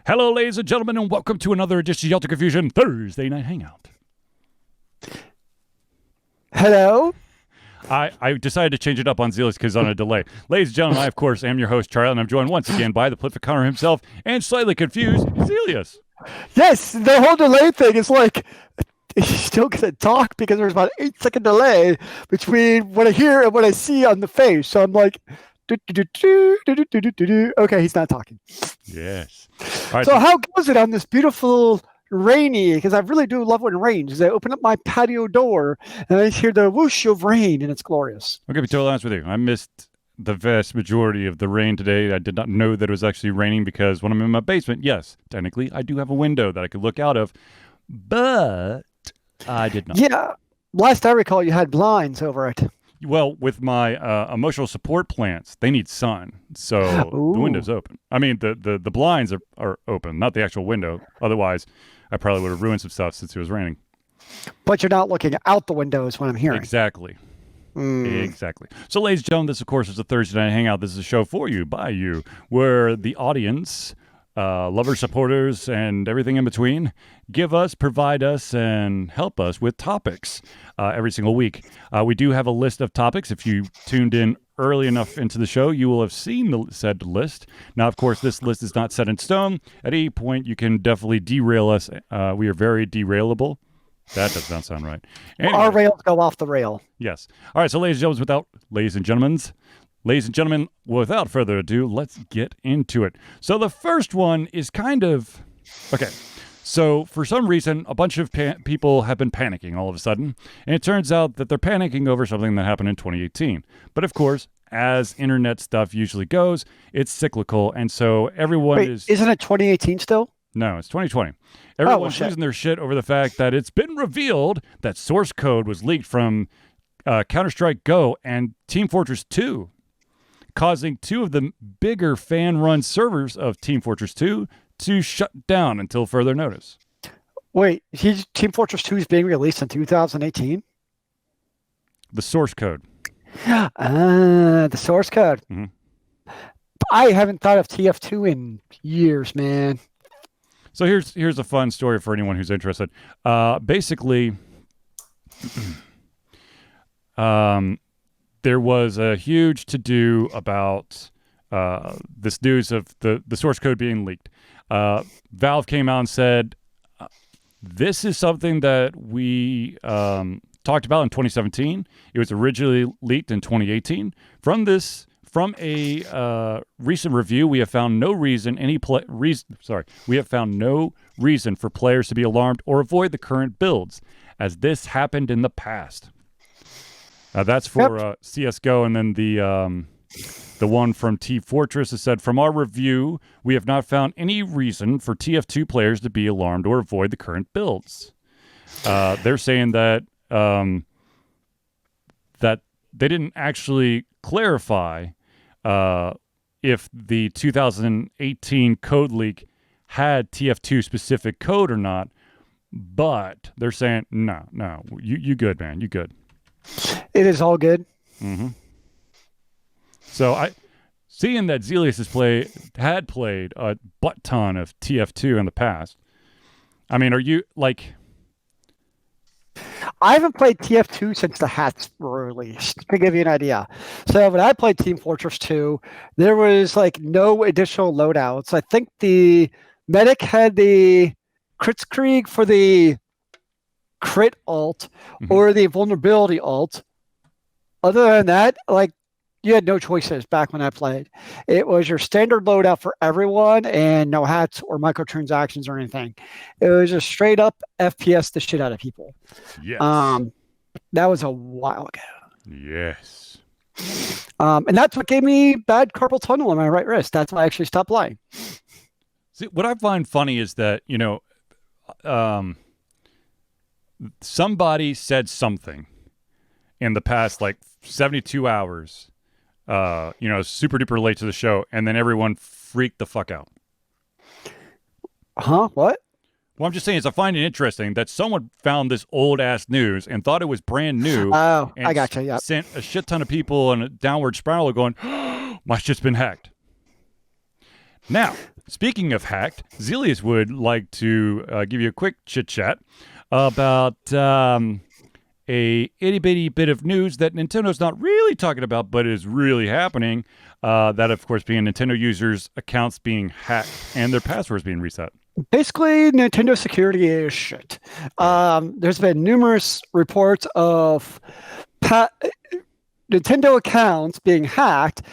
Hello, ladies and gentlemen, and welcome to another edition of Altered Confusion Thursday Night Hangout. Hello? I decided to change it up on Zealeus because on a delay. Ladies and gentlemen, I, of course, am your host, Charlie, and I'm joined once again by the Prolific Connor himself and slightly confused Zealeus. Yes, the whole delay thing is like, he's still going to talk because there's about an 8-second delay between what I hear and what I see on the face. So I'm like, okay, he's not talking. Yes. All right, so how goes it on this beautiful rainy, because I really do love when it rains. I open up my patio door and I hear the whoosh of rain and it's glorious. I'm going to be totally honest with you. I missed the vast majority of the rain today. I did not know that it was actually raining because when I'm in my basement, yes, technically I do have a window that I could look out of, but I did not. Yeah. Last I recall, you had blinds over it. Well, with my emotional support plants, they need sun, so Ooh. the window's open. I mean, the blinds are open, not the actual window. Otherwise, I probably would have ruined some stuff since it was raining. But you're not looking out the windows when I'm hearing. Exactly. Exactly. So, ladies and gentlemen, this, of course, is a Thursday Night Hangout. This is a show for you, by you, where the audience, lovers, supporters, and everything in between provide us, and help us with topics every single week. We do have a list of topics. If you tuned in early enough into the show, you will have seen the said list. Now, of course, this list is not set in stone. At any point, you can definitely derail us. We are very derailable. That does not sound right. Anyway, our rails go off the rail. Yes. All right, so ladies and gentlemen, without further ado, let's get into it. So the first one is kind of... Okay, so for some reason, a bunch of people have been panicking all of a sudden, and it turns out that they're panicking over something that happened in 2018. But of course, as internet stuff usually goes, it's cyclical, and so everyone Isn't it 2018 still? No, it's 2020. Everyone's losing their shit over the fact that it's been revealed that source code was leaked from Counter-Strike Go and Team Fortress 2, causing two of the bigger fan-run servers of Team Fortress 2 to shut down until further notice. Wait, Team Fortress 2 is being released in 2018? The source code. The source code. Mm-hmm. I haven't thought of TF2 in years, man. So here's a fun story for anyone who's interested. Basically, there was a huge to-do about this news of the source code being leaked. Valve came out and said, this is something that we talked about in 2017. It was originally leaked in 2018. From a recent review, we have found no reason for players to be alarmed or avoid the current builds, as this happened in the past. That's for CS:GO, and then the one from Team Fortress has said, from our review, we have not found any reason for TF2 players to be alarmed or avoid the current builds. They're saying that that they didn't actually clarify if the 2018 code leak had TF2 specific code or not, but they're saying, no, you good, man, you good. It is all good. Mm-hmm. So seeing that Zealeus had played a butt ton of TF2 in the past, I mean, are you like... I haven't played TF2 since the hats were released, to give you an idea. So when I played Team Fortress 2, there was like no additional loadouts. I think the medic had the Kritzkrieg for the crit alt or the vulnerability alt. Other than that, like, you had no choices back when I played. It was your standard loadout for everyone and no hats or microtransactions or anything. It was just straight up FPS the shit out of people. Yes. That was a while ago. Yes. And that's what gave me bad carpal tunnel in my right wrist. That's why I actually stopped playing. See, what I find funny is that, somebody said something in the past, like 72 hours, super duper late to the show, and then everyone freaked the fuck out. Huh? What? Well, I'm just saying, I find it interesting that someone found this old ass news and thought it was brand new. Oh, and I gotcha. Yeah. Sent a shit ton of people in a downward spiral going, my shit's been hacked. Now, speaking of hacked, Zealeus would like to give you a quick chit-chat about a itty-bitty bit of news that Nintendo's not really talking about, but is really happening. That, of course, being Nintendo users' accounts being hacked and their passwords being reset. Basically, Nintendo security is shit. There's been numerous reports of Nintendo accounts being hacked.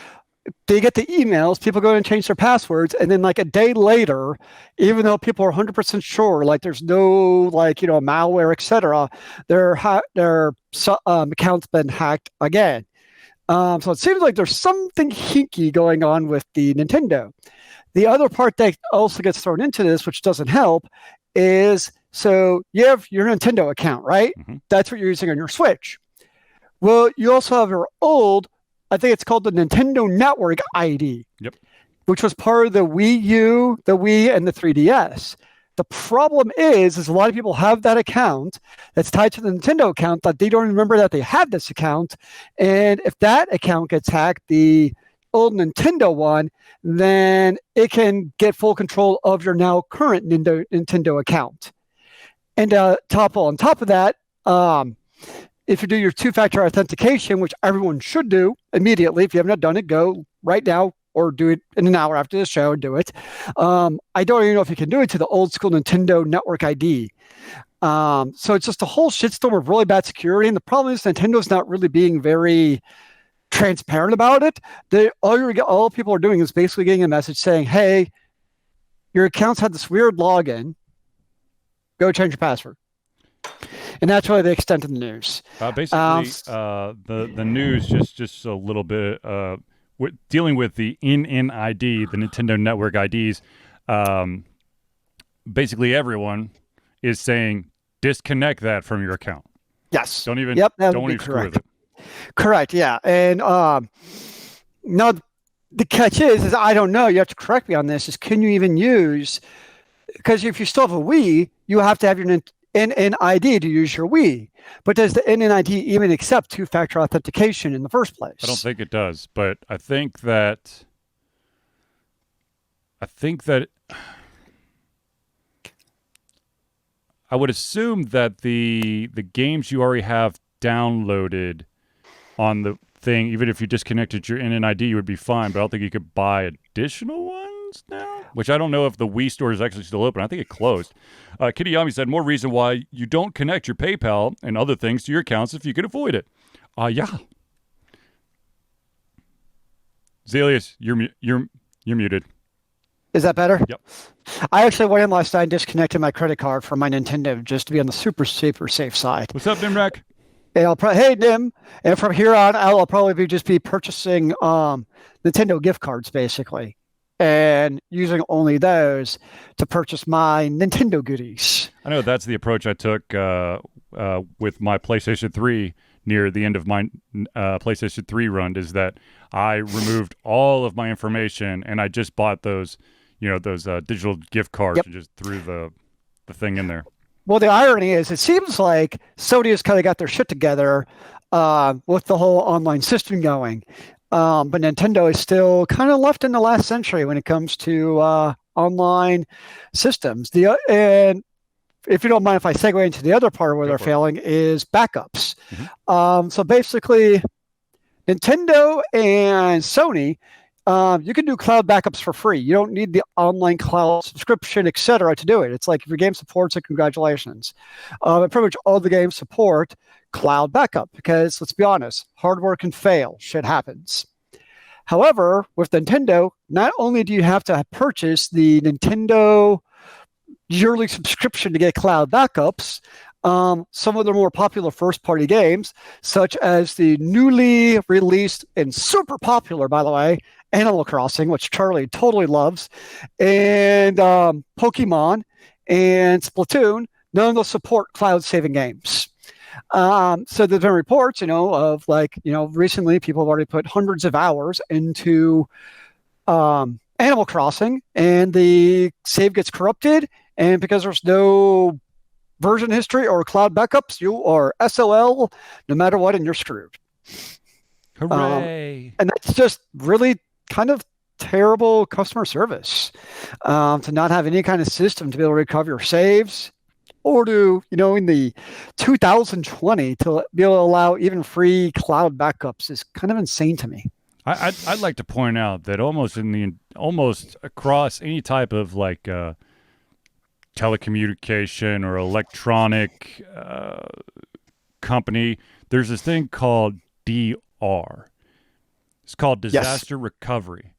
They get the emails, people go and change their passwords, and then like a day later, even though people are 100% sure, like there's no malware, etc., their account's been hacked again. So it seems like there's something hinky going on with the Nintendo. The other part that also gets thrown into this, which doesn't help, is so you have your Nintendo account, right? Mm-hmm. That's what you're using on your Switch. Well, you also have your old, I think it's called the Nintendo Network ID, yep, which was part of the Wii U, the Wii, and the 3DS. The problem is a lot of people have that account that's tied to the Nintendo account that they don't remember that they had this account. And if that account gets hacked, the old Nintendo one, then it can get full control of your now current Nintendo account. And on top of that, if you do your two-factor authentication, which everyone should do immediately, if you have not done it, go right now or do it in an hour after the show and do it. I don't even know if you can do it to the old school Nintendo Network ID. So it's just a whole shitstorm of really bad security. And the problem is Nintendo's not really being very transparent about it. All people are doing is basically getting a message saying, hey, your accounts had this weird login. Go change your password. And that's really the extent of the news. Basically, the news just a little bit dealing with the NNID, the Nintendo Network IDs. Basically, everyone is saying disconnect that from your account. Yes. Don't even screw with it. Correct. Yeah. And now the catch is I don't know. You have to correct me on this. Is can you even use? Because if you still have a Wii, you have to have your NNID to use your Wii. But does the NNID even accept two-factor authentication in the first place? I don't think it does, but I think that I would assume that the games you already have downloaded on the thing, even if you disconnected your NNID, you would be fine. But I don't think you could buy additional ones now, which I don't know if the Wii store is actually still open. I think it closed. Kitty Yami said, more reason why you don't connect your PayPal and other things to your accounts if you can avoid it. Yeah. Zealeus, you're muted. Is that better? Yep. I actually went in last night and disconnected my credit card from my Nintendo just to be on the super safe side. What's up, Nimrak? And hey, Nim. And from here on, I'll probably just be purchasing Nintendo gift cards, basically, and using only those to purchase my Nintendo goodies. I know that's the approach I took with my PlayStation 3 near the end of my PlayStation 3 run, is that I removed all of my information and I just bought those digital gift cards and just threw the thing in there. Well, the irony is it seems like Sony has kind of got their shit together with the whole online system going. But Nintendo is still kind of left in the last century when it comes to online systems. And if you don't mind if I segue into the other part where they're failing is backups. Mm-hmm. So basically, Nintendo and Sony, you can do cloud backups for free. You don't need the online cloud subscription, etc., to do it. It's like if your game supports it, congratulations. Pretty much all the games support cloud backup because, let's be honest, hardware can fail. Shit happens. However, with Nintendo, not only do you have to purchase the Nintendo yearly subscription to get cloud backups, some of their more popular first-party games, such as the newly released and super popular, by the way, Animal Crossing, which Charlie totally loves, and Pokemon and Splatoon, none of those support cloud-saving games. So there's been reports, of recently people have already put hundreds of hours into Animal Crossing, and the save gets corrupted, and because there's no version history or cloud backups, you are SOL no matter what, and you're screwed. Hooray! And that's just really kind of terrible customer service to not have any kind of system to be able to recover your saves, or to, in the 2020 to be able to allow even free cloud backups is kind of insane to me. I'd like to point out that almost across any type of like telecommunication or electronic company, there's this thing called DR. It's called disaster recovery.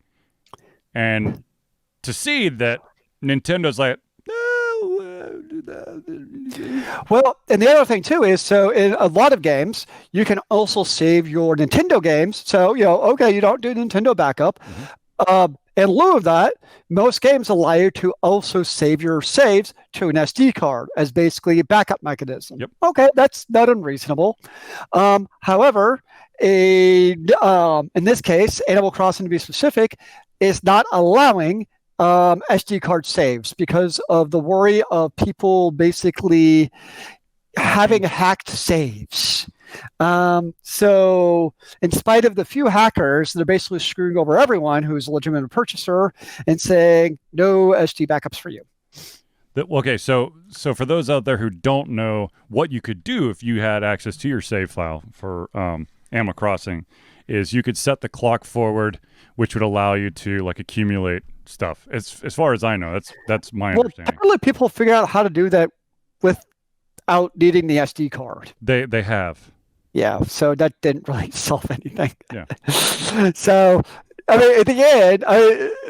And to see that Nintendo's like, well, and the other thing too is, so in a lot of games, you can also save your Nintendo games. So, okay, you don't do Nintendo backup. In lieu of that, most games allow you to also save your saves to an SD card as basically a backup mechanism. Yep. Okay, that's not unreasonable. However, in this case, Animal Crossing, to be specific, is not allowing SD card saves because of the worry of people basically having hacked saves. So in spite of the few hackers, they're basically screwing over everyone who's a legitimate purchaser and saying no SD backups for you. Okay, so for those out there who don't know what you could do if you had access to your save file for Animal Crossing, is you could set the clock forward, which would allow you to like accumulate stuff. As far as I know, that's my understanding. Apparently people figure out how to do that without needing the SD card. They have. Yeah, so that didn't really solve anything. Yeah. So, I mean, at the end,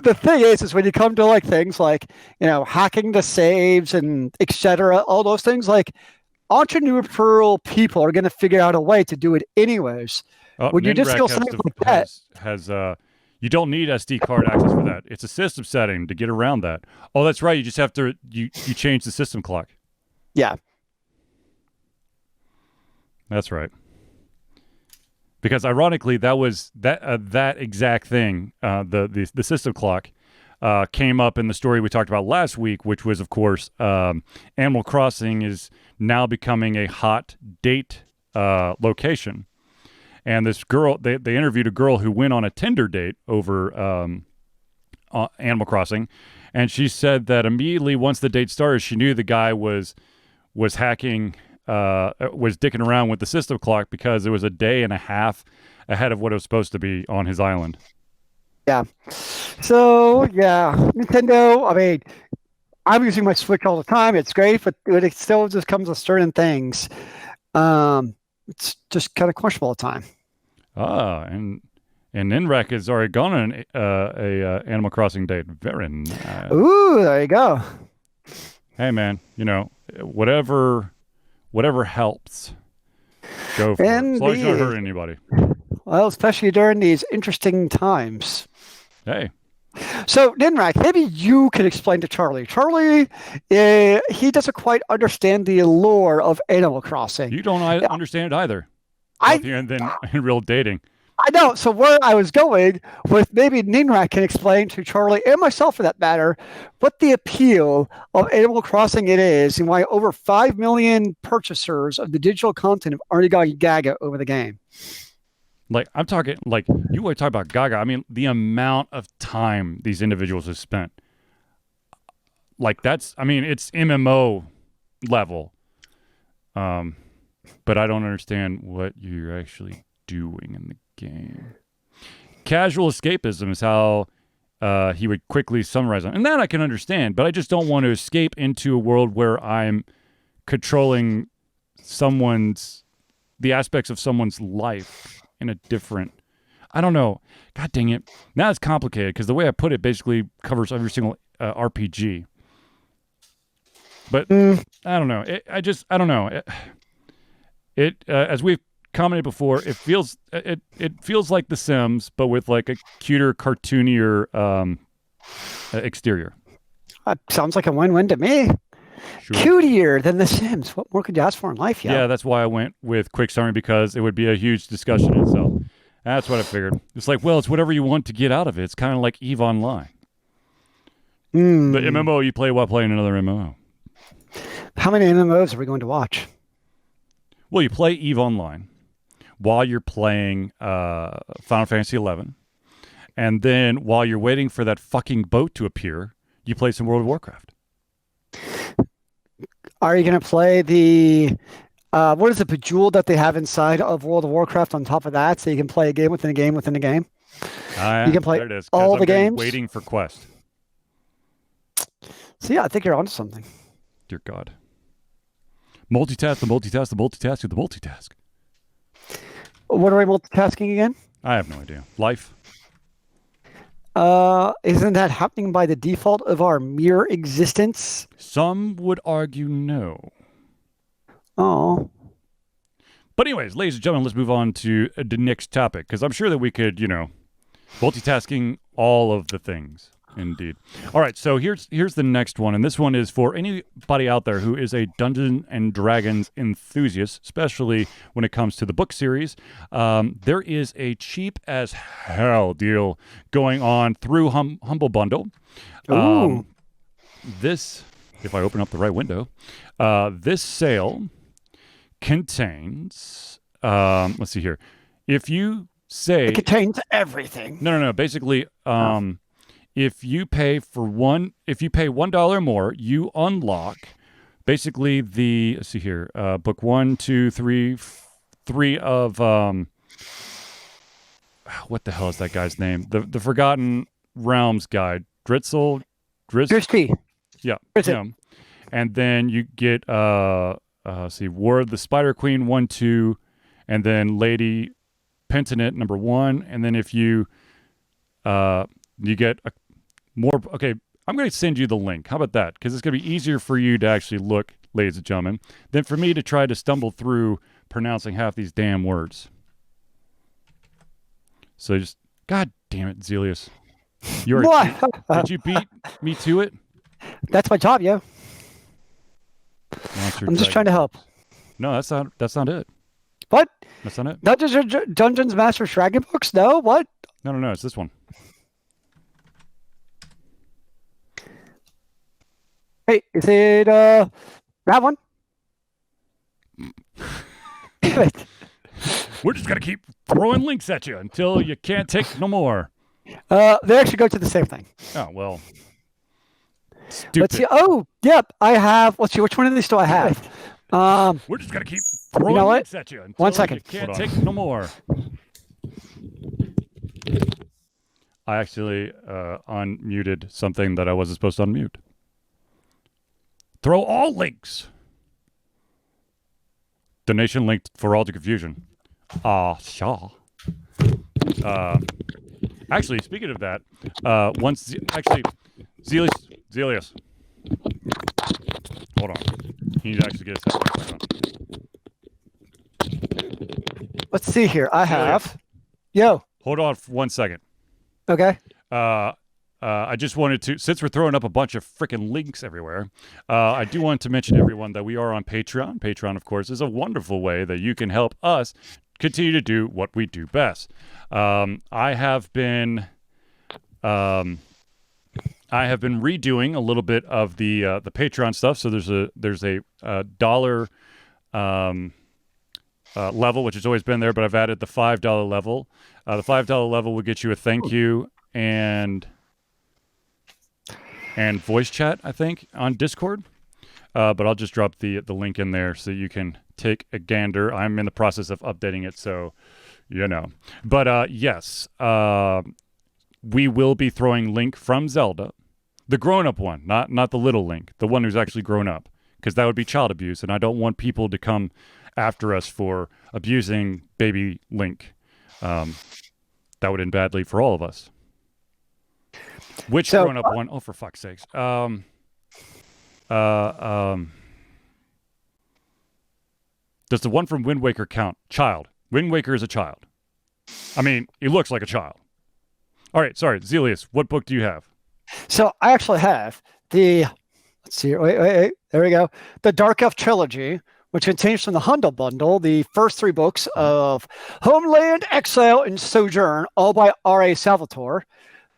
the thing is when you come to like things like, hacking the saves and etc., all those things, like entrepreneurial people are going to figure out a way to do it anyways. When you just go something like that, has you don't need SD card access for that. It's a system setting to get around that. Oh, that's right. You just have to you change the system clock. Yeah. That's right. Because ironically, that was that exact thing. The system clock came up in the story we talked about last week, which was, of course, Animal Crossing is now becoming a hot date location. And this girl, they interviewed a girl who went on a Tinder date over Animal Crossing, and she said that immediately once the date started, she knew the guy was hacking. Was dicking around with the system clock because it was a day and a half ahead of what it was supposed to be on his island. Yeah. So, yeah, Nintendo, I mean, I'm using my Switch all the time. It's great, but it still just comes with certain things. It's just kind of questionable at the time. And NREC has already gone on a Animal Crossing date. Very nice. Ooh, there you go. Hey, man, whatever helps, go for it. As long as you don't hurt anybody. Well, especially during these interesting times. Hey. So, Ninrak, maybe you could explain to Charlie. Charlie, he doesn't quite understand the allure of Animal Crossing. You don't understand it either. And then in real dating. I know. So where I was going with maybe Ninrak can explain to Charlie and myself, for that matter, what the appeal of Animal Crossing it is and why over 5 million purchasers of the digital content have already got Gaga over the game. Like, I'm talking, like, you want to talk about Gaga. I mean, the amount of time these individuals have spent. Like, it's MMO level. But I don't understand what you're actually doing in the game. Casual escapism is how he would quickly summarize it. And that I can understand, but I just don't want to escape into a world where I'm controlling the aspects of someone's life in a different, I don't know. God dang it. Now it's complicated because the way I put it basically covers every single RPG. But I don't know. I don't know. It as we've commented before, it feels like The Sims, but with like a cuter, cartoonier exterior. That sounds like a win-win to me. Sure. Cutier than The Sims. What more could you ask for in life? Yeah, that's why I went with Quick Summary, because it would be a huge discussion in itself. That's what I figured. It's like, well, it's whatever you want to get out of it. It's kind of like EVE Online. The MMO you play while playing another MMO. How many MMOs are we going to watch? Well, you play EVE Online while you're playing Final Fantasy XI, And then while you're waiting for that fucking boat to appear, you play some World of Warcraft. Are you going to play the what is the Bejeweled that they have inside of World of Warcraft on top of that, so you can play a game within a game within a game? You can play there it is, all the games. Waiting for Quest. So yeah, I think you're onto something. Dear God. Multitask, the multitask, the multitask, the multitask. What are we multitasking again? I have no idea. Life. Isn't that happening by the default of our mere existence? Some would argue no. Oh. But anyways, ladies and gentlemen, let's move on to the next topic, because I'm sure that we could, multitasking all of the things. Indeed. All right, so here's the next one, and this one is for anybody out there who is a Dungeons and Dragons enthusiast, especially when it comes to the book series. There is a cheap as hell deal going on through Humble Bundle. This, if I open up the right window, this sale contains, let's see here. If you say... It contains everything. No. Basically, if you pay $1 more, you unlock basically let's see here, book 1, 2, 3 of, what the hell is that guy's name? The Forgotten Realms guide. Drizzt. Yeah. Him. And then you get, War of the Spider Queen 1, 2, and then Lady Penitent number 1. And then if you get more, okay, I'm going to send you the link. How about that? Because it's going to be easier for you to actually look, ladies and gentlemen, than for me to try to stumble through pronouncing half these damn words. So just, God damn it, Zealeus. Did you beat me to it? That's my job, yo. I'm just trying to help. No, that's not it. What? That's not it. Dungeons Master Dragon books? No, what? No, it's this one. Hey, is it that one? Damn it. We're just going to keep throwing links at you until you can't take no more. They actually go to the same thing. Oh, well. Stupid. Let's see. Oh, yep. I have. Let's see. Which one of these do I have? We're just going to keep throwing links at you until you can't take no more. I actually unmuted something that I wasn't supposed to unmute. Throw all links. Donation linked for Alter Confusion. Shaw. Actually, speaking of that, Zealeus. Hold on. He needs to actually get a Let's see here. I have. Yo. Hold on for 1 second. Okay. I just wanted to, since we're throwing up a bunch of freaking links everywhere, I do want to mention everyone that we are on Patreon. Patreon, of course, is a wonderful way that you can help us continue to do what we do best. I have been redoing a little bit of the Patreon stuff. So there's a dollar level, which has always been there, but I've added the $5 level. The $5 level will get you a thank you and voice chat, I think, on Discord. But I'll just drop the link in there so you can take a gander. I'm in the process of updating it, so But yes, we will be throwing Link from Zelda, the grown-up one, not the little Link, the one who's actually grown up, because that would be child abuse, and I don't want people to come after us for abusing baby Link. That would end badly for all of us. Which grown-up one? Oh, for fuck's sakes. Does the one from Wind Waker count? Child. Wind Waker is a child. I mean, he looks like a child. All right, sorry. Zealeus, what book do you have? So I actually have let's see, wait. There we go. The Dark Elf Trilogy, which contains from the Humble Bundle the first 3 books of Homeland, Exile, and Sojourn, all by R.A. Salvatore.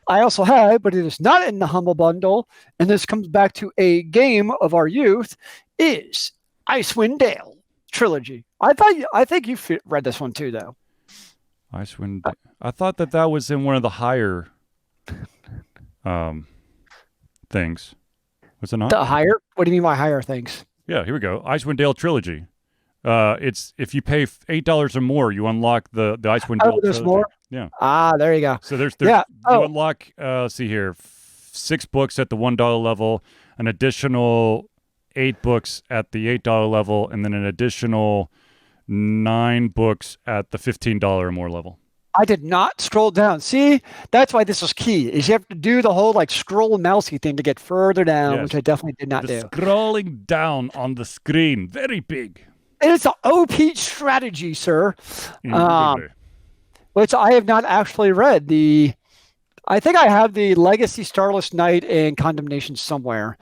I also have, but it is not in the Humble Bundle, and this comes back to a game of our youth, is Icewind Dale Trilogy. I think you read this one too, though. Icewind. I thought that was in one of the higher things. Was it not? The higher? What do you mean by higher things? Yeah, here we go. Icewind Dale Trilogy. It's if you pay $8 or more, you unlock the Icewind Dale there's Trilogy. More? Yeah. There you go. So there's yeah. You unlock see here 6 books at the $1 level, an additional 8 books at the $8 level, and then an additional 9 books at the $15 or more level. I did not scroll down. See, that's why this is key. Is you have to do the whole like scroll mousey thing to get further down, which I definitely did not do. Scrolling down on the screen, very big. It's an OP strategy, sir. Which I have not actually read. I think I have the Legacy Starless Knight and Condemnation somewhere.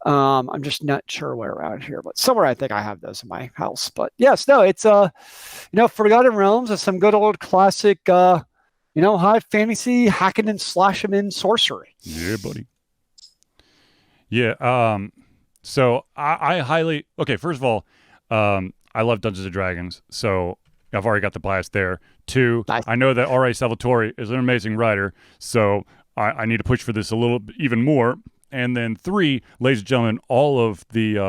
I'm just not sure where around here, but somewhere I think I have those in my house. But yes, no, it's Forgotten Realms is some good old classic, high fantasy hacking and slashing in sorcery. Yeah, buddy. Yeah. So I highly first of all, I love Dungeons and Dragons, so I've already got the bias there. 2, nice. I know that R.A. Salvatore is an amazing writer, so I need to push for this a little even more. And then 3, ladies and gentlemen, all of this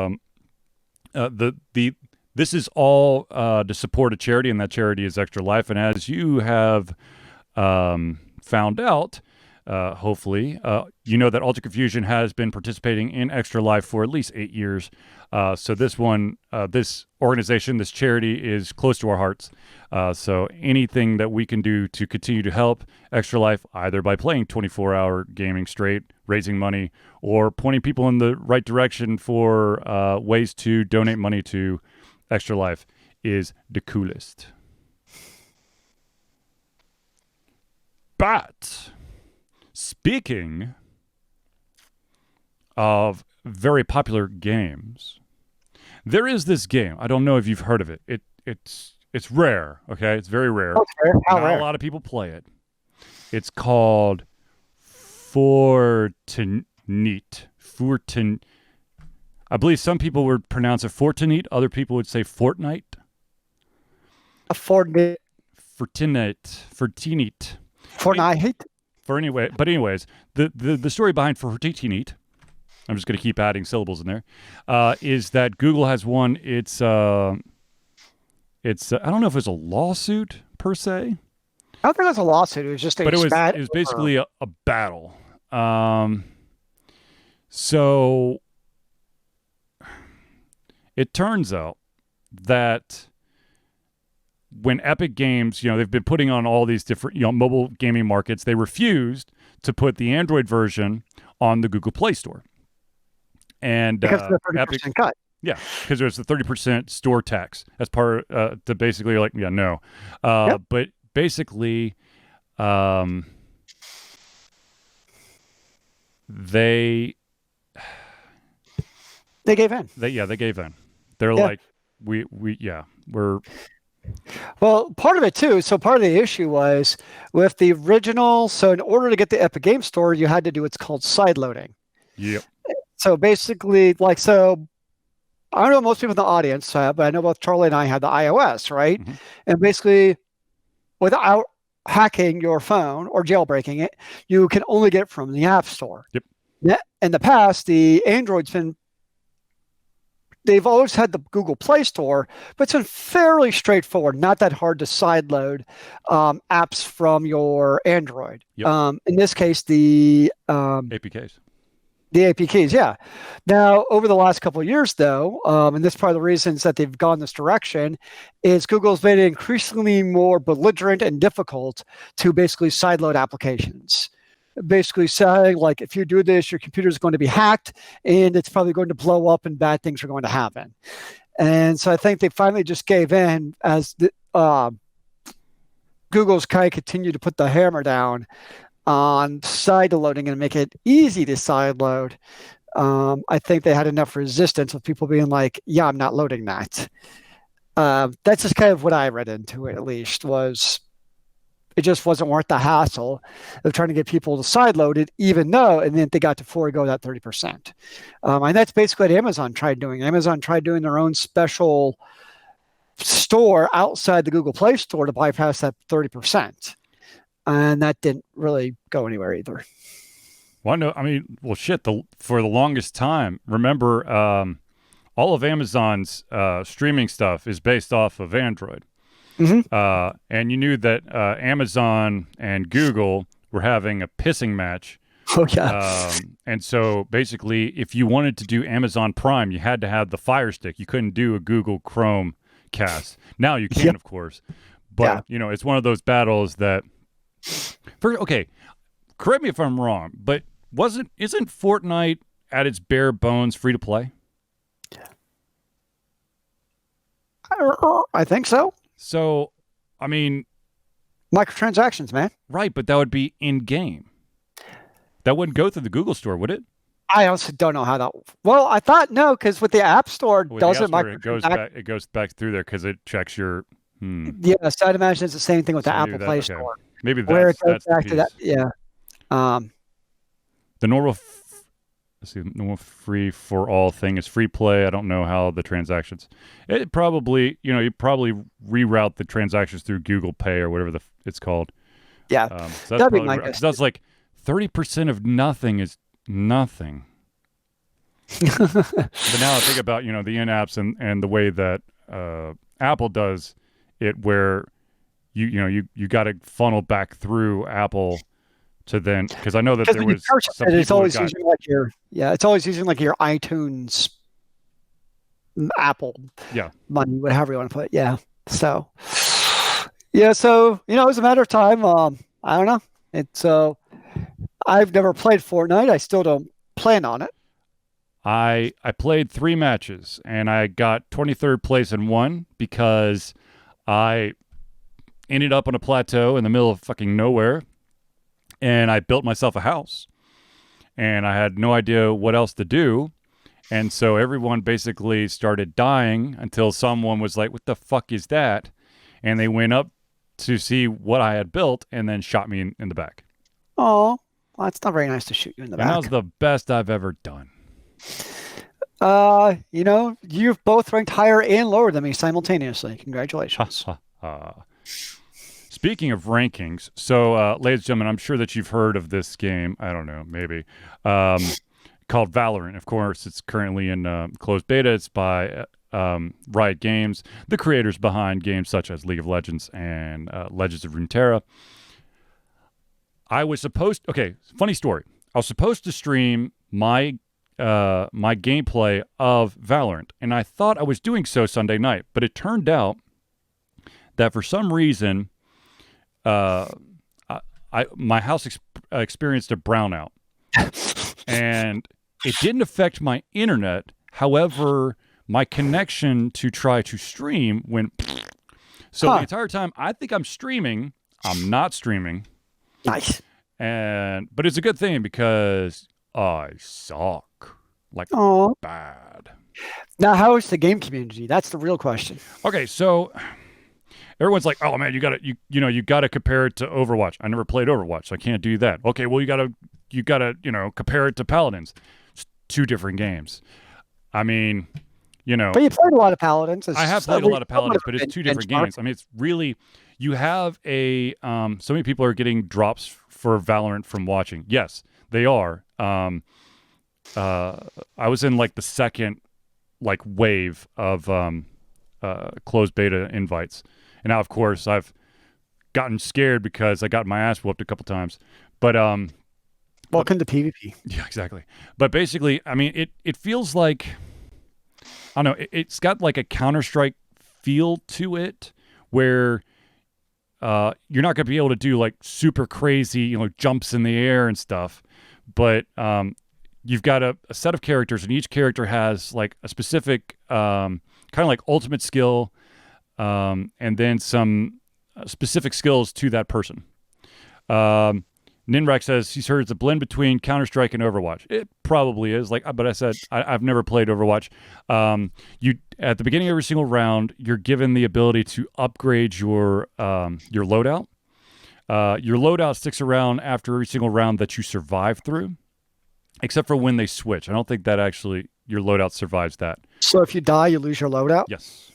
is all to support a charity, and that charity is Extra Life. And as you have found out, hopefully, you know that Altered Confusion has been participating in Extra Life for at least 8 years. So this organization, this charity is close to our hearts. So anything that we can do to continue to help Extra Life, either by playing 24-hour gaming straight, raising money, or pointing people in the right direction for ways to donate money to Extra Life, is the coolest. But speaking of very popular games, there is this game. I don't know if you've heard of it. It's rare. Okay, it's very rare. How rare? A lot of people play it. It's called Fortnite. I believe some people would pronounce it Fortnite. Other people would say Fortnite. Fortnite. Anyways, the story behind Fortnite, I'm just going to keep adding syllables in there, is that Google has won its I don't know if it was a lawsuit per se. I don't think it was a lawsuit. It was just it was basically a battle. So it turns out that when Epic Games, they've been putting on all these different, mobile gaming markets, they refused to put the Android version on the Google Play Store. And because of the 30% Epic cut. Yeah, because there's the 30% store tax as part to basically no. Yep. But basically, they gave in. They gave in. They're like, we're. Well, part of it too. So part of the issue was with the original. So in order to get the Epic Game Store, you had to do what's called side loading. Yep. So basically, I don't know most people in the audience, but I know both Charlie and I had the iOS, right? Mm-hmm. And basically, without hacking your phone or jailbreaking it, you can only get it from the App Store. Yep. Yeah. In the past, the Android's they've always had the Google Play Store, but it's been fairly straightforward, not that hard to sideload apps from your Android. Yep. In this case, the APKs. The APKs, yeah. Now, over the last couple of years, though, and this is part of the reasons that they've gone this direction, is Google's made it increasingly more belligerent and difficult to basically sideload applications. Basically saying, like, if you do this, your computer is going to be hacked, and it's probably going to blow up, and bad things are going to happen. And so I think they finally just gave in as Google's kind of continued to put the hammer down on side loading and make it easy to side load. I think they had enough resistance with people being like, yeah, I'm not loading that. That's just kind of what I read into it, at least, was it just wasn't worth the hassle of trying to get people to side load it, even though, and then they got to forego that 30%. And that's basically what Amazon tried doing. Amazon tried doing their own special store outside the Google Play Store to bypass that 30%. And that didn't really go anywhere either. Well, no, I mean, well, shit, for the longest time, remember, all of Amazon's streaming stuff is based off of Android. Mm-hmm. And you knew that Amazon and Google were having a pissing match. Oh, yeah. And so basically, if you wanted to do Amazon Prime, you had to have the Fire Stick. You couldn't do a Google Chrome cast. Now you can, of course. But, it's one of those battles that... Okay, correct me if I'm wrong, but isn't Fortnite at its bare bones free to play? I think so. So, I mean... Microtransactions, man. Right, but that would be in-game. That wouldn't go through the Google Store, would it? I also don't know how that... Well, I thought no, because with the App Store, it goes back through there because it checks your... Yeah, so I'd imagine it's the same thing with the Apple Play Store. Maybe where it goes that's back to that. Yeah. The normal free for all thing is free play. I don't know how the transactions. It probably, you probably reroute the transactions through Google Pay or whatever it's called. Yeah. So that'd be my guess. That's like 30% of nothing is nothing. But now I think about, the in-apps and the way that Apple does it, where you got to funnel back through Apple to then, because I know that there was some it's always using it's always using like your iTunes, Apple, money, whatever you want to put. Yeah. So, it was a matter of time. I don't know. It's I've never played Fortnite. I still don't plan on it. I played 3 matches and I got 23rd place in one because I ended up on a plateau in the middle of fucking nowhere. And I built myself a house, and I had no idea what else to do. And so everyone basically started dying until someone was like, what the fuck is that? And they went up to see what I had built and then shot me in the back. Oh, well, that's not very nice to shoot you in the back. That was the best I've ever done. You've both ranked higher and lower than me simultaneously. Congratulations. Speaking of rankings, so ladies and gentlemen, I'm sure that you've heard of this game. I don't know, maybe. Called Valorant. Of course, it's currently in closed beta. It's by Riot Games, the creators behind games such as League of Legends and Legends of Runeterra. Funny story. I was supposed to stream my gameplay of Valorant, and I thought I was doing so Sunday night, but it turned out that for some reason... my house experienced a brownout, and it didn't affect my internet. However, my connection to try to stream went. So the entire time I think I'm streaming, I'm not streaming. Nice. But it's a good thing because I suck bad. Now, how is the game community? That's the real question. Okay, so. Everyone's like, "Oh man, you gotta compare it to Overwatch." I never played Overwatch, so I can't do that. Okay, well you gotta compare it to Paladins. It's 2 different games. I mean, But you played a lot of Paladins. I have played a lot of Paladins, but it's 2 different games. I mean, it's really you have a so many people are getting drops for Valorant from watching. Yes, they are. I was in like the second wave of closed beta invites. And now, of course, I've gotten scared because I got my ass whooped a couple times. But welcome to PvP. Yeah, exactly. But basically, I mean, it feels like I don't know. It's got like a Counter-Strike feel to it, where you're not going to be able to do like super crazy, jumps in the air and stuff. But you've got a set of characters, and each character has like a specific kind of like ultimate skill. And then some specific skills to that person. Ninrak says he's heard it's a blend between Counter-Strike and Overwatch. It probably is. But I said I've never played Overwatch. You at the beginning of every single round, you're given the ability to upgrade your loadout. Your loadout sticks around after every single round that you survive through, except for when they switch. I don't think that actually your loadout survives that. So if you die, you lose your loadout? Yes.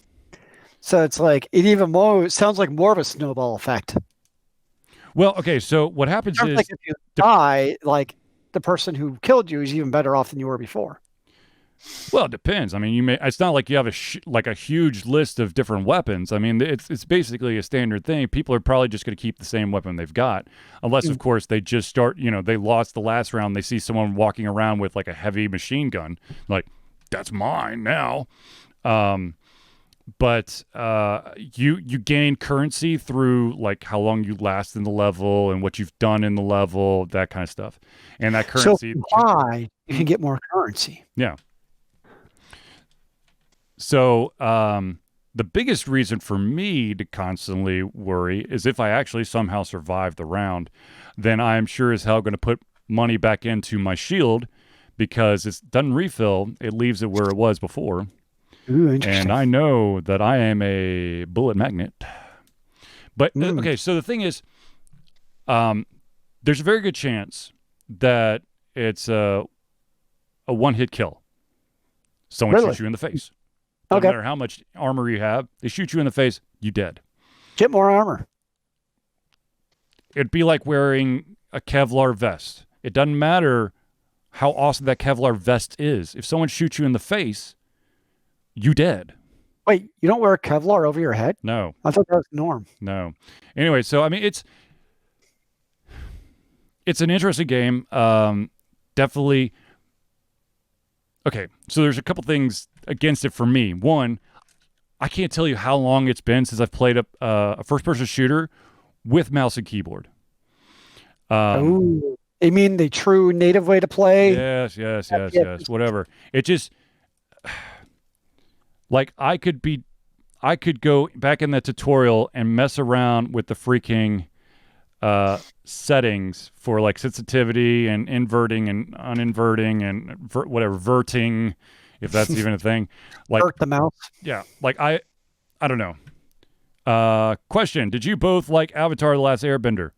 So it's like it even more sounds like more of a snowball effect. Well, okay, so what happens Sounds is, like if you die, like the person who killed you is even better off than you were before. well, it depends. I mean, it's not like you have a huge list of different weapons. I mean, it's basically a standard thing. People are probably just going to keep the same weapon they've got, unless, of course, they just start. They lost the last round. They see someone walking around with like a heavy machine gun, like that's mine now. But you gain currency through like how long you last in the level and what you've done in the level, that kind of stuff, and that currency. So if you buy, you can get more currency. Yeah. So the biggest reason for me to constantly worry is if I actually somehow survive the round, then I'm sure as hell going to put money back into my shield because it doesn't refill. It leaves it where it was before. Ooh, interesting. And I know that I am a bullet magnet. But, okay, so the thing is, there's a very good chance that it's a one-hit kill. Someone shoots you in the face. No matter how much armor you have, they shoot you in the face, you dead. Get more armor. It'd be like wearing a Kevlar vest. It doesn't matter how awesome that Kevlar vest is. If someone shoots you in the face, you dead. Wait, you don't wear Kevlar over your head? No. I thought that was the norm. No. Anyway, so I mean, it's an interesting game. Definitely. Okay, so there's a couple things against it for me. One, I can't tell you how long it's been since I've played a first-person shooter with mouse and keyboard. Oh, you mean the true native way to play? Yes. Whatever. It just like I could go back in that tutorial and mess around with the freaking settings for like sensitivity and inverting and uninverting and verting, if that's even a thing. Like Vert the mouse. Yeah. Like I don't know. Question: did you both like Avatar: The Last Airbender?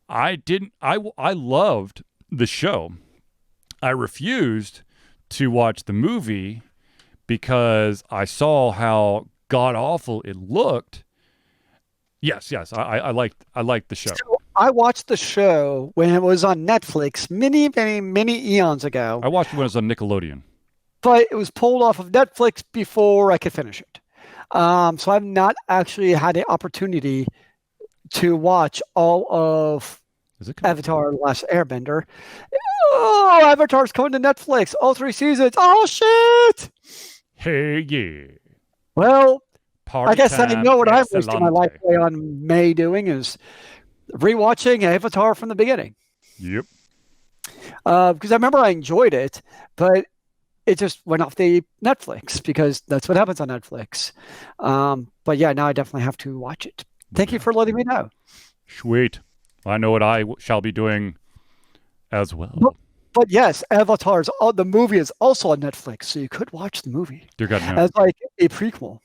I didn't. I loved the show. I refused to watch the movie because I saw how god awful it looked. Yes. I liked the show. So I watched the show when it was on Netflix many eons ago. I watched it when it was on Nickelodeon. But it was pulled off of Netflix before I could finish it. So I've not actually had the opportunity to watch all of Avatar: The Last Airbender. Oh, Avatar's coming to Netflix. All 3 seasons. Oh, shit! Hey, yeah. Well, Party I guess I know what I'm wasting my life away on May doing is rewatching Avatar from the beginning. Yep. Because I remember I enjoyed it, but it just went off the Netflix because that's what happens on Netflix. But yeah, now I definitely have to watch it. Thank you for letting me know. Sweet. I know what I shall be doing as well. But yes, Avatar's the movie is also on Netflix, so you could watch the movie. Dear God, no. As like a prequel.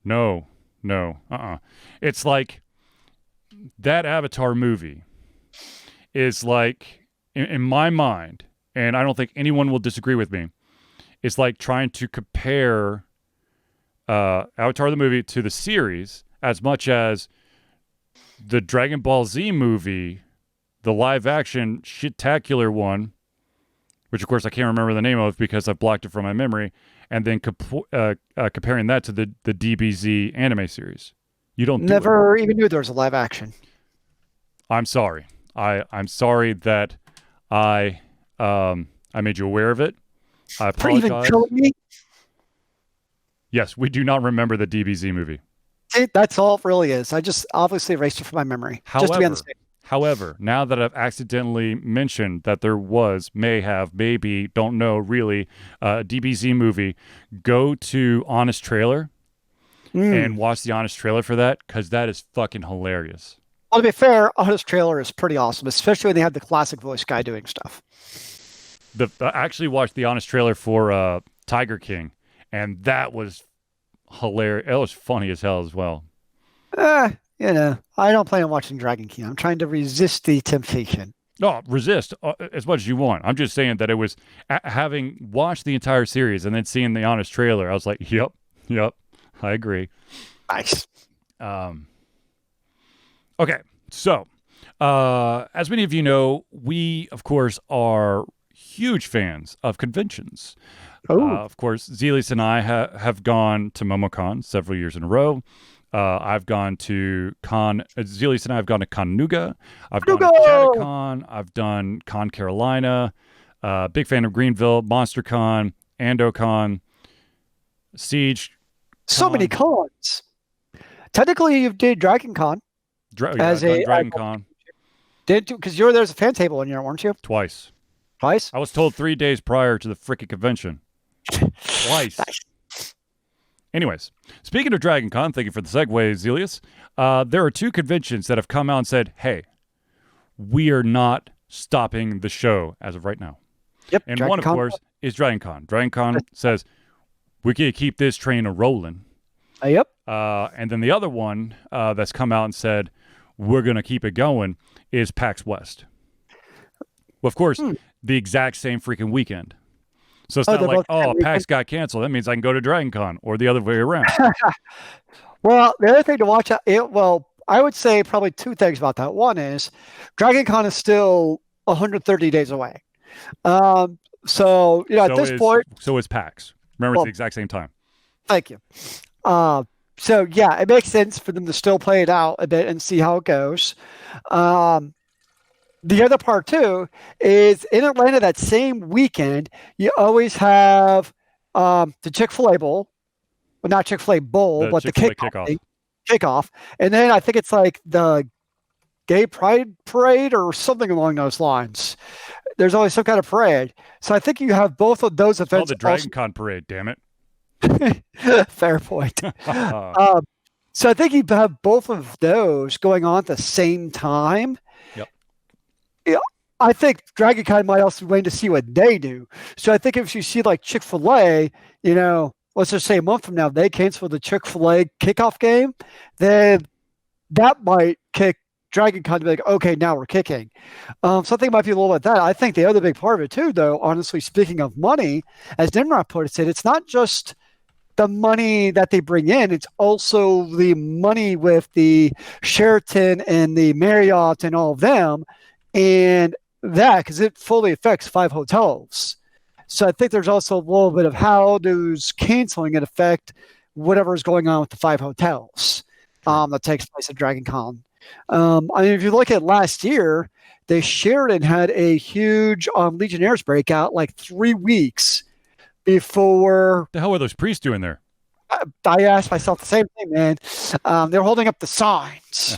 No. It's like that Avatar movie is like, in my mind, and I don't think anyone will disagree with me, it's like trying to compare Avatar the movie to the series as much as the Dragon Ball Z movie, the live-action shit-tacular one, which of course I can't remember the name of because I've blocked it from my memory, and then comparing that to the DBZ anime series. You don't never even knew there was a live action. I'm sorry. I'm sorry that I made you aware of it. I apologize. For even killing me? Yes, we do not remember the DBZ movie. That's all it really is. I just obviously erased it from my memory. Just to be on the safe. However, now that I've accidentally mentioned that there was, may have, maybe, don't know, really, a DBZ movie, go to Honest Trailer and watch the Honest Trailer for that, because that is fucking hilarious. Well, to be fair, Honest Trailer is pretty awesome, especially when they have the classic voice guy doing stuff. I actually watched the Honest Trailer for Tiger King, and that was hilarious. It was funny as hell as well. I don't plan on watching DragonCon. I'm trying to resist the temptation. No, resist as much as you want. I'm just saying that it was having watched the entire series and then seeing the Honest Trailer. I was like, yep. I agree. Nice. Okay, so as many of you know, we, of course, are huge fans of conventions. Of course, Zealeus and I have gone to MomoCon several years in a row. I've gone to Zealeus and I have gone to Conuga. I've gone to Chattacon. I've done Con Carolina. Big fan of Greenville, MonsterCon, AndoCon, Siege. So many cons. Technically, you did DragonCon. DragonCon. Did you? Because you were there as a fan table in here, weren't you? Twice. Twice? I was told 3 days prior to the frickin' convention. Twice. Nice. Anyways, speaking of DragonCon, thank you for the segue, Zealeus. There are 2 conventions that have come out and said, hey, we are not stopping the show as of right now. Yep. And one, of course, is DragonCon. DragonCon says, we can keep this train a-rolling. Yep. And then the other one that's come out and said, we're going to keep it going, is PAX West. Well, of course, the exact same freaking weekend. So it's not like, PAX got canceled. That means I can go to DragonCon, or the other way around. Well, the other thing to watch out, I would say probably 2 things about that. One is DragonCon is still 130 days away. At this point. So is PAX. Remember, it's the exact same time. Thank you. So, yeah, it makes sense for them to still play it out a bit and see how it goes. The other part, too, is in Atlanta that same weekend, you always have the Chick-fil-A Bowl. Well, not Chick-fil-A Bowl, but the kickoff. And then I think it's like the Gay Pride Parade or something along those lines. There's always some kind of parade. So I think you have both of those events. It's called the DragonCon Parade, damn it. Fair point. So I think you have both of those going on at the same time. Yep. Yeah, I think DragonCon might also be waiting to see what they do. So I think if you see like Chick-fil-A, let's just say a month from now, they cancel the Chick-fil-A kickoff game, then that might kick DragonCon to be like, okay, now we're kicking. So I think it might be a little bit that. I think the other big part of it too, though, honestly, speaking of money, as Nimrod put it, it's not just the money that they bring in, it's also the money with the Sheraton and the Marriott and all of them, and that, because it fully affects 5 hotels. So I think there's also a little bit of how does canceling it affect whatever is going on with the 5 hotels that takes place at DragonCon. If you look at last year, the Sheraton had a huge Legionnaires breakout like 3 weeks before. The hell were those priests doing there? I asked myself the same thing, man. They're holding up the signs.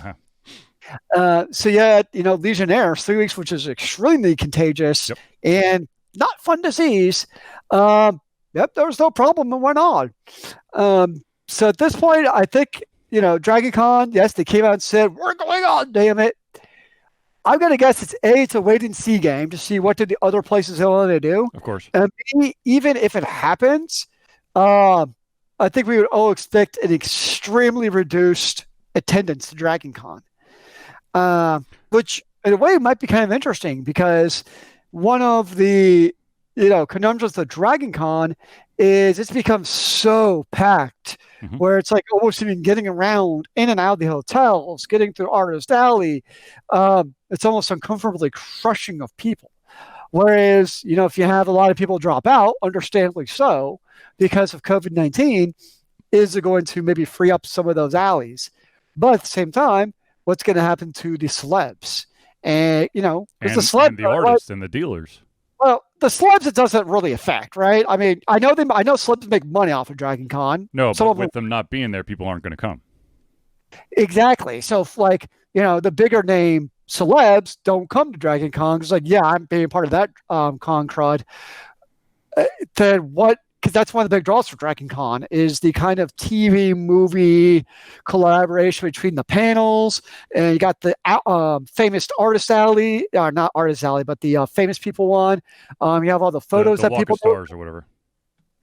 So yeah, Legionnaires, 3 weeks, which is extremely contagious and not fun disease. There was no problem and went on. So at this point, I think, DragonCon, yes, they came out and said, we're going on, damn it. I'm going to guess it's a wait and see game to see what did the other places want to do. Of course. And even if it happens, I think we would all expect an extremely reduced attendance to DragonCon, which in a way might be kind of interesting because one of the conundrums of DragonCon is it's become so packed where it's like almost even getting around in and out of the hotels, getting through Artist Alley. It's almost uncomfortably crushing of people. Whereas, if you have a lot of people drop out, understandably so, because of COVID-19, is it going to maybe free up some of those alleys? But at the same time, what's going to happen to the celebs? And, the artists and the dealers. Well, the celebs, it doesn't really affect, right? I mean, I know celebs make money off of DragonCon. No, but with them not being there, people aren't going to come. Exactly. So, the bigger name celebs don't come to DragonCon because, I'm being part of that con crud. Then what? Because that's one of the big draws for DragonCon is the kind of TV movie collaboration between the panels, and you got the famous Artist Alley, not Artist Alley, but the famous people one. You have all the photos that Walk people of Stars or whatever.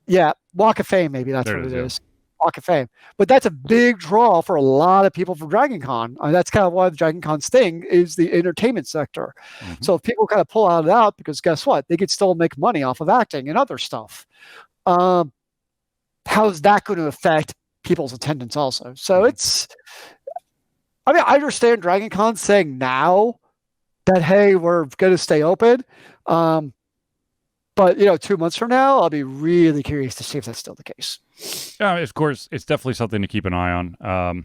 Yeah, Walk of Fame, maybe that's what it is. Walk of Fame, but that's a big draw for a lot of people for DragonCon. That's kind of why the DragonCon's thing is the entertainment sector. So if people kind of pull out because guess what, they could still make money off of acting and other stuff. How's that going to affect people's attendance also. So it's, I mean, I understand DragonCon saying now that, hey, we're going to stay open. But, 2 months from now, I'll be really curious to see if that's still the case. Yeah, of course, it's definitely something to keep an eye on. I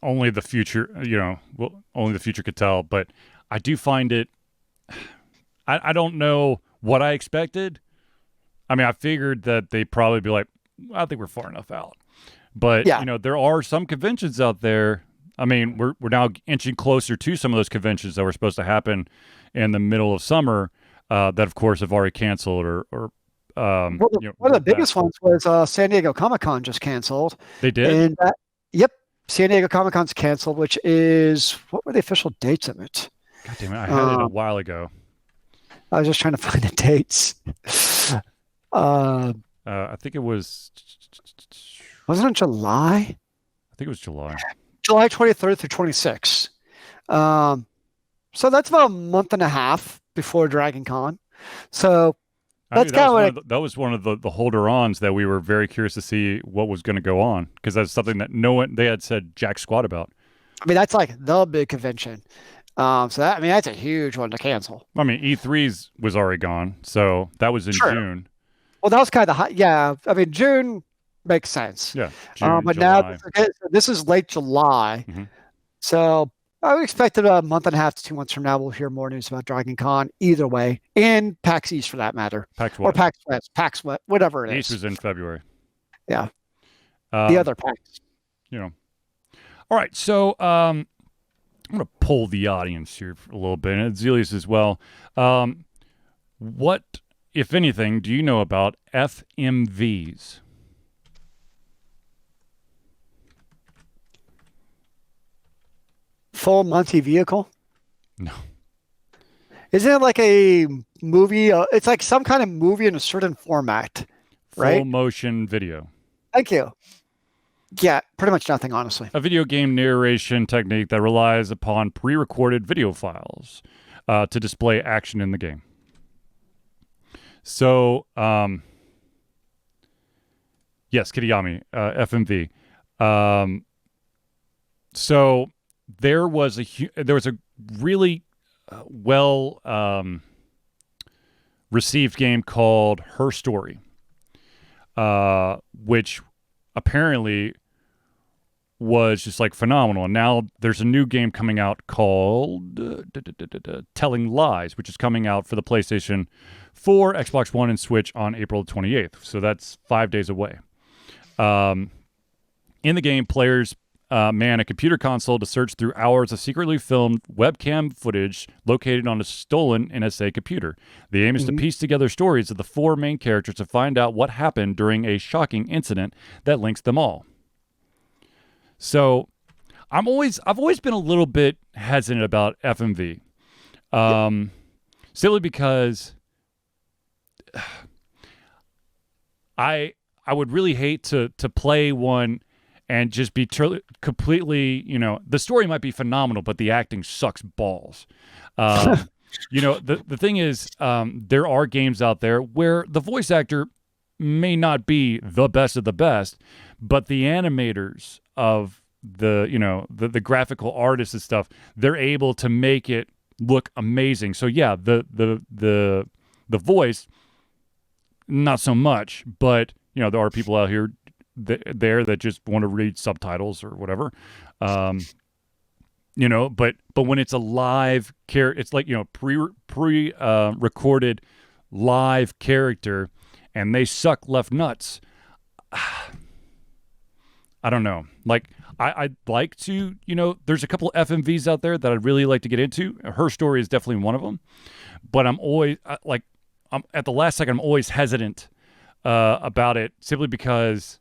only the future, only the future could tell. But I do find it, I don't know what I expected. I mean, I figured that they'd probably be like, I think we're far enough out. But, there are some conventions out there. I mean, we're now inching closer to some of those conventions that were supposed to happen in the middle of summer that, of course, have already canceled or one of the biggest ones was San Diego Comic-Con just canceled. They did? And yep, San Diego Comic-Con's canceled, which is, what were the official dates of it? God damn it, I had it a while ago. I was just trying to find the dates. I think it was... Wasn't it July? I think it was July. July 23rd through 26th. So that's about a month and a half before DragonCon. So that's kind of that was one of the holder-ons that we were very curious to see what was going to go on, because that's something that they had said jack squat about. I mean, that's like the big convention. So that's a huge one to cancel. I mean, E3's was already gone, so that was in June. Well, that was kind of I mean, June makes sense. Yeah. June, but July. now this is late July. Mm-hmm. So I would expect that a month and a half to 2 months from now, we'll hear more news about DragonCon either way, and PAX East for that matter. PAX West. Or PAX West, PAX West, whatever it is. East was in February. Yeah. The other PAX. All right, so I'm going to poll the audience here for a little bit, and Zealeus as well. What, if anything, do you know about FMVs? Full Monty vehicle? No. Isn't it like a movie? It's like some kind of movie in a certain format, right? Full motion video. Thank you. Yeah, pretty much nothing, honestly. A video game narration technique that relies upon pre-recorded video files to display action in the game. So, yes, Kitayami, FMV. So there was a really well received game called Her Story, which apparently was just like phenomenal. And now there's a new game coming out called Telling Lies, which is coming out for the PlayStation 4, Xbox One, and Switch on April 28th. So that's 5 days away. In the game, players man a computer console to search through hours of secretly filmed webcam footage located on a stolen NSA computer. The aim is to piece together stories of the four main characters to find out what happened during a shocking incident that links them all. So, I've always been a little bit hesitant about FMV, simply because I would really hate to play one and just be completely, the story might be phenomenal, but the acting sucks balls. The thing is, there are games out there where the voice actor may not be the best of the best, but the animators of the graphical artists and stuff, they're able to make it look amazing. So yeah, the voice, not so much, but there are people out here that just want to read subtitles or whatever, but when it's a live character, it's like pre-recorded live character, and they suck left nuts. I don't know. Like I'd like to, there's a couple of FMVs out there that I'd really like to get into. Her Story is definitely one of them, but I'm always I'm at the last second. I'm always hesitant about it, simply because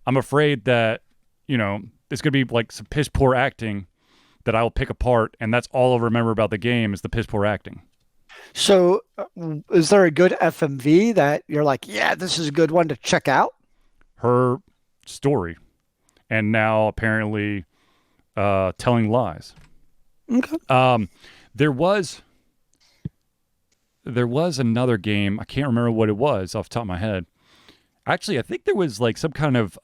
I'm afraid that, it's going to be like some piss poor acting that I will pick apart, and that's all I'll remember about the game is the piss poor acting. So is there a good FMV that you're like, yeah, this is a good one to check out? Her Story. And now apparently Telling Lies. Okay. There was another game, I can't remember what it was off the top of my head. Actually, I think there was like some kind of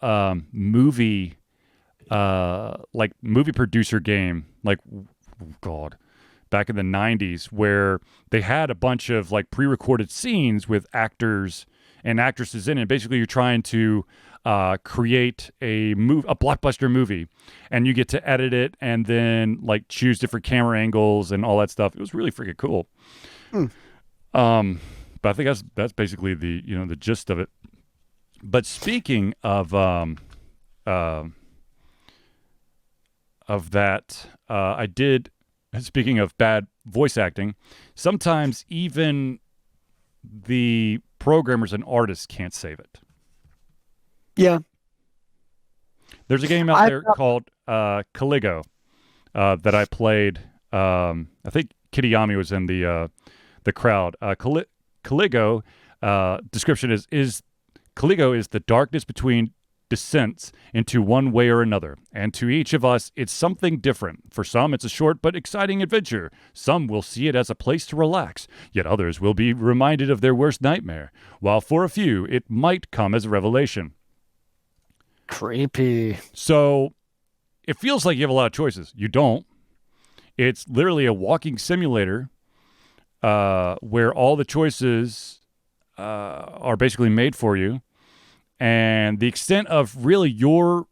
movie producer game, like, God, back in the 90s, where they had a bunch of like pre-recorded scenes with actors and actresses in it. Basically, you're trying to create a blockbuster movie, and you get to edit it and then like choose different camera angles and all that stuff. It was really freaking cool. But I think that's basically the gist of it. But speaking of that, I did. Speaking of bad voice acting, sometimes even the programmers and artists can't save it. Yeah. There's a game out there called Caligo that I played. I think Kitayami was in the crowd. Caligo description is Caligo is the darkness between descents into one way or another, and to each of us it's something different. For some it's a short but exciting adventure. Some will see it as a place to relax, yet others will be reminded of their worst nightmare, while for a few it might come as a revelation. Creepy. So it feels like you have a lot of choices. You don't. It's literally a walking simulator where all the choices are basically made for you. And the extent of really your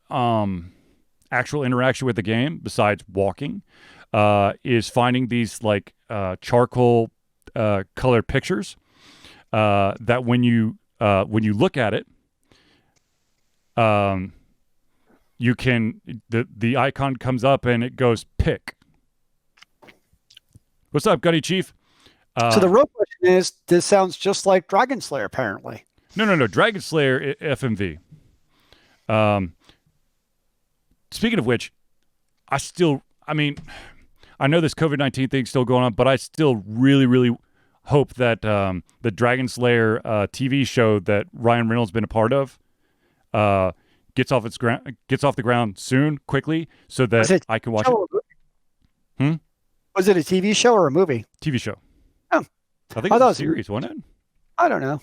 actual interaction with the game, besides walking, is finding these like charcoal colored pictures that when you look at it, you can the icon comes up and it goes pick. What's up, Gunny Chief? So the real question is, this sounds just like Dragon Slayer, apparently. No. Dragon Slayer FMV. Speaking of which, I know this COVID-19 thing's still going on, but I still really, really hope that the Dragon Slayer TV show that Ryan Reynolds been a part of gets off the ground soon, quickly, so that I can watch it. Was it a TV show or a movie? TV show. Oh. I think it was a series, wasn't it? I don't know.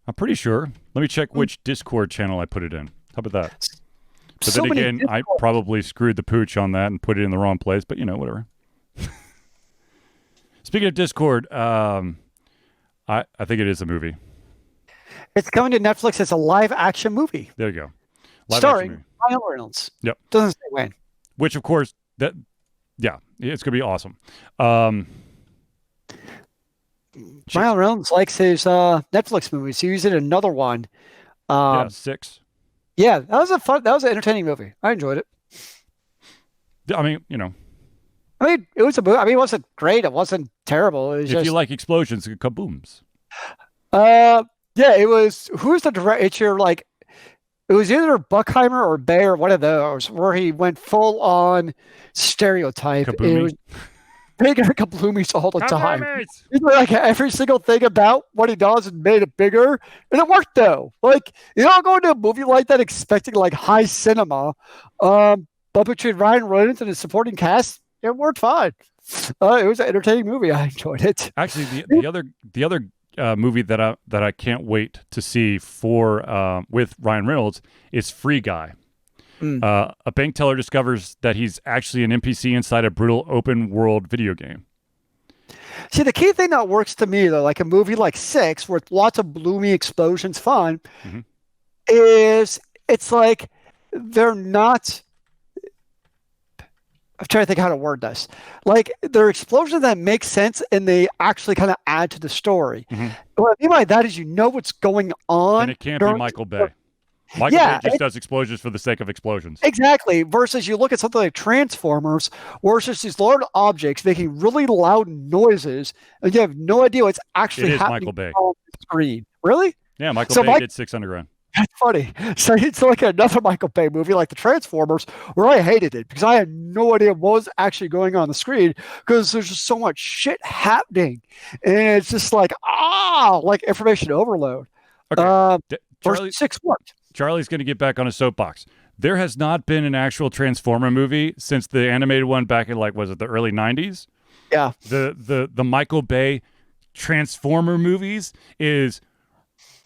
I'm pretty sure. Let me check which Discord channel I put it in. How about that? But So then many again, I probably screwed the pooch on that and put it in the wrong place, but whatever. Speaking of Discord, I think it is a movie. It's coming to Netflix as a live-action movie. There you go. Starring Ryan Reynolds. Yep. Doesn't say when. Which, of course, it's going to be awesome. Ryan Reynolds likes his Netflix movies. He used it in another one. 6. Yeah, that was an entertaining movie. I enjoyed it. I mean, it was a movie. It wasn't great. It wasn't terrible. It was if you like explosions and kabooms. Yeah, it was. Who's the director? It was either Buckheimer or Bay or one of those, where he went full on stereotype. Kaboomy. It was bigger kabloomies all the time. Kaboomies! Like every single thing about what he does and made it bigger, and it worked though. Like you don't go into a movie like that expecting like high cinema, but between Ryan Reynolds and his supporting cast, it worked fine. It was an entertaining movie. I enjoyed it. Actually, the other movie that I can't wait to see for with Ryan Reynolds is Free Guy. A bank teller discovers that he's actually an NPC inside a brutal open world video game. See, the key thing that works to me, though, like a movie like 6, with lots of bloomy explosions, fun, is it's like they're not. I'm trying to think how to word this. Like they're explosions that make sense and they actually kind of add to the story. What I mean by that is what's going on. And it can't be Michael Bay. Michael Bay just does explosions for the sake of explosions. Exactly. Versus you look at something like Transformers, where it's just these large objects making really loud noises, and you have no idea what's actually happening Michael Bay. on the screen. Really? Yeah, Michael Bay did 6 Underground. That's funny. So it's like another Michael Bay movie like the Transformers, where I hated it because I had no idea what was actually going on the screen because there's just so much shit happening. And it's just like information overload. Okay. Versus 6 worked. Charlie's going to get back on a soapbox. There has not been an actual Transformer movie since the animated one back in the early 90s? Yeah. The Michael Bay Transformer movies is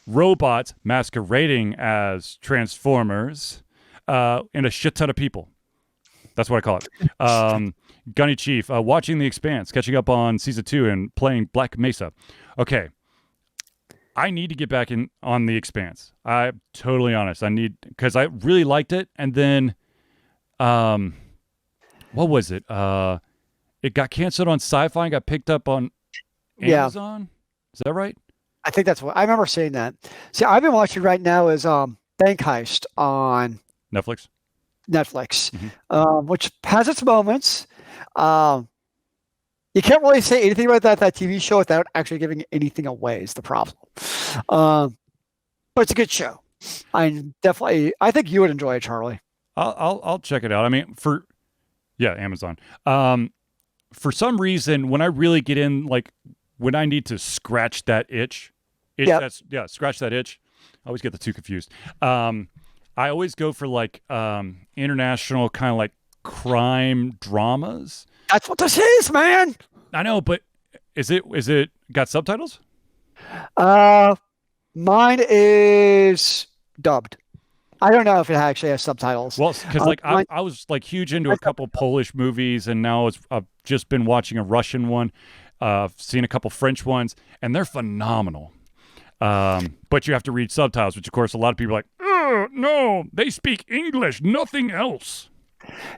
robots masquerading as Transformers, and a shit ton of people. That's what I call it. Gunny Chief, watching The Expanse, catching up on season 2 and playing Black Mesa. Okay. I need to get back on The Expanse. I'm totally honest. because I really liked it. And then, what was it? It got canceled on Sci-Fi and got picked up on Amazon. Yeah. Is that right? I think that's what I remember seeing that. See, I've been watching right now is Bank Heist on Netflix, which has its moments. You can't really say anything about that TV show without actually giving anything away is the problem. But it's a good show. I think you would enjoy it, Charlie. I'll check it out. I mean, Amazon. For some reason, when I really get in, like when I need to scratch that itch, scratch that itch. I always get the two confused. I always go for like international kind of like crime dramas. That's what this is, man. I know, but is it got subtitles? Mine is dubbed. I don't know if it actually has subtitles. Well, because I was like huge into a couple Polish movies, and now I've just been watching a Russian one. Seen a couple French ones, and they're phenomenal. But you have to read subtitles, which of course a lot of people are like, no, they speak English, nothing else.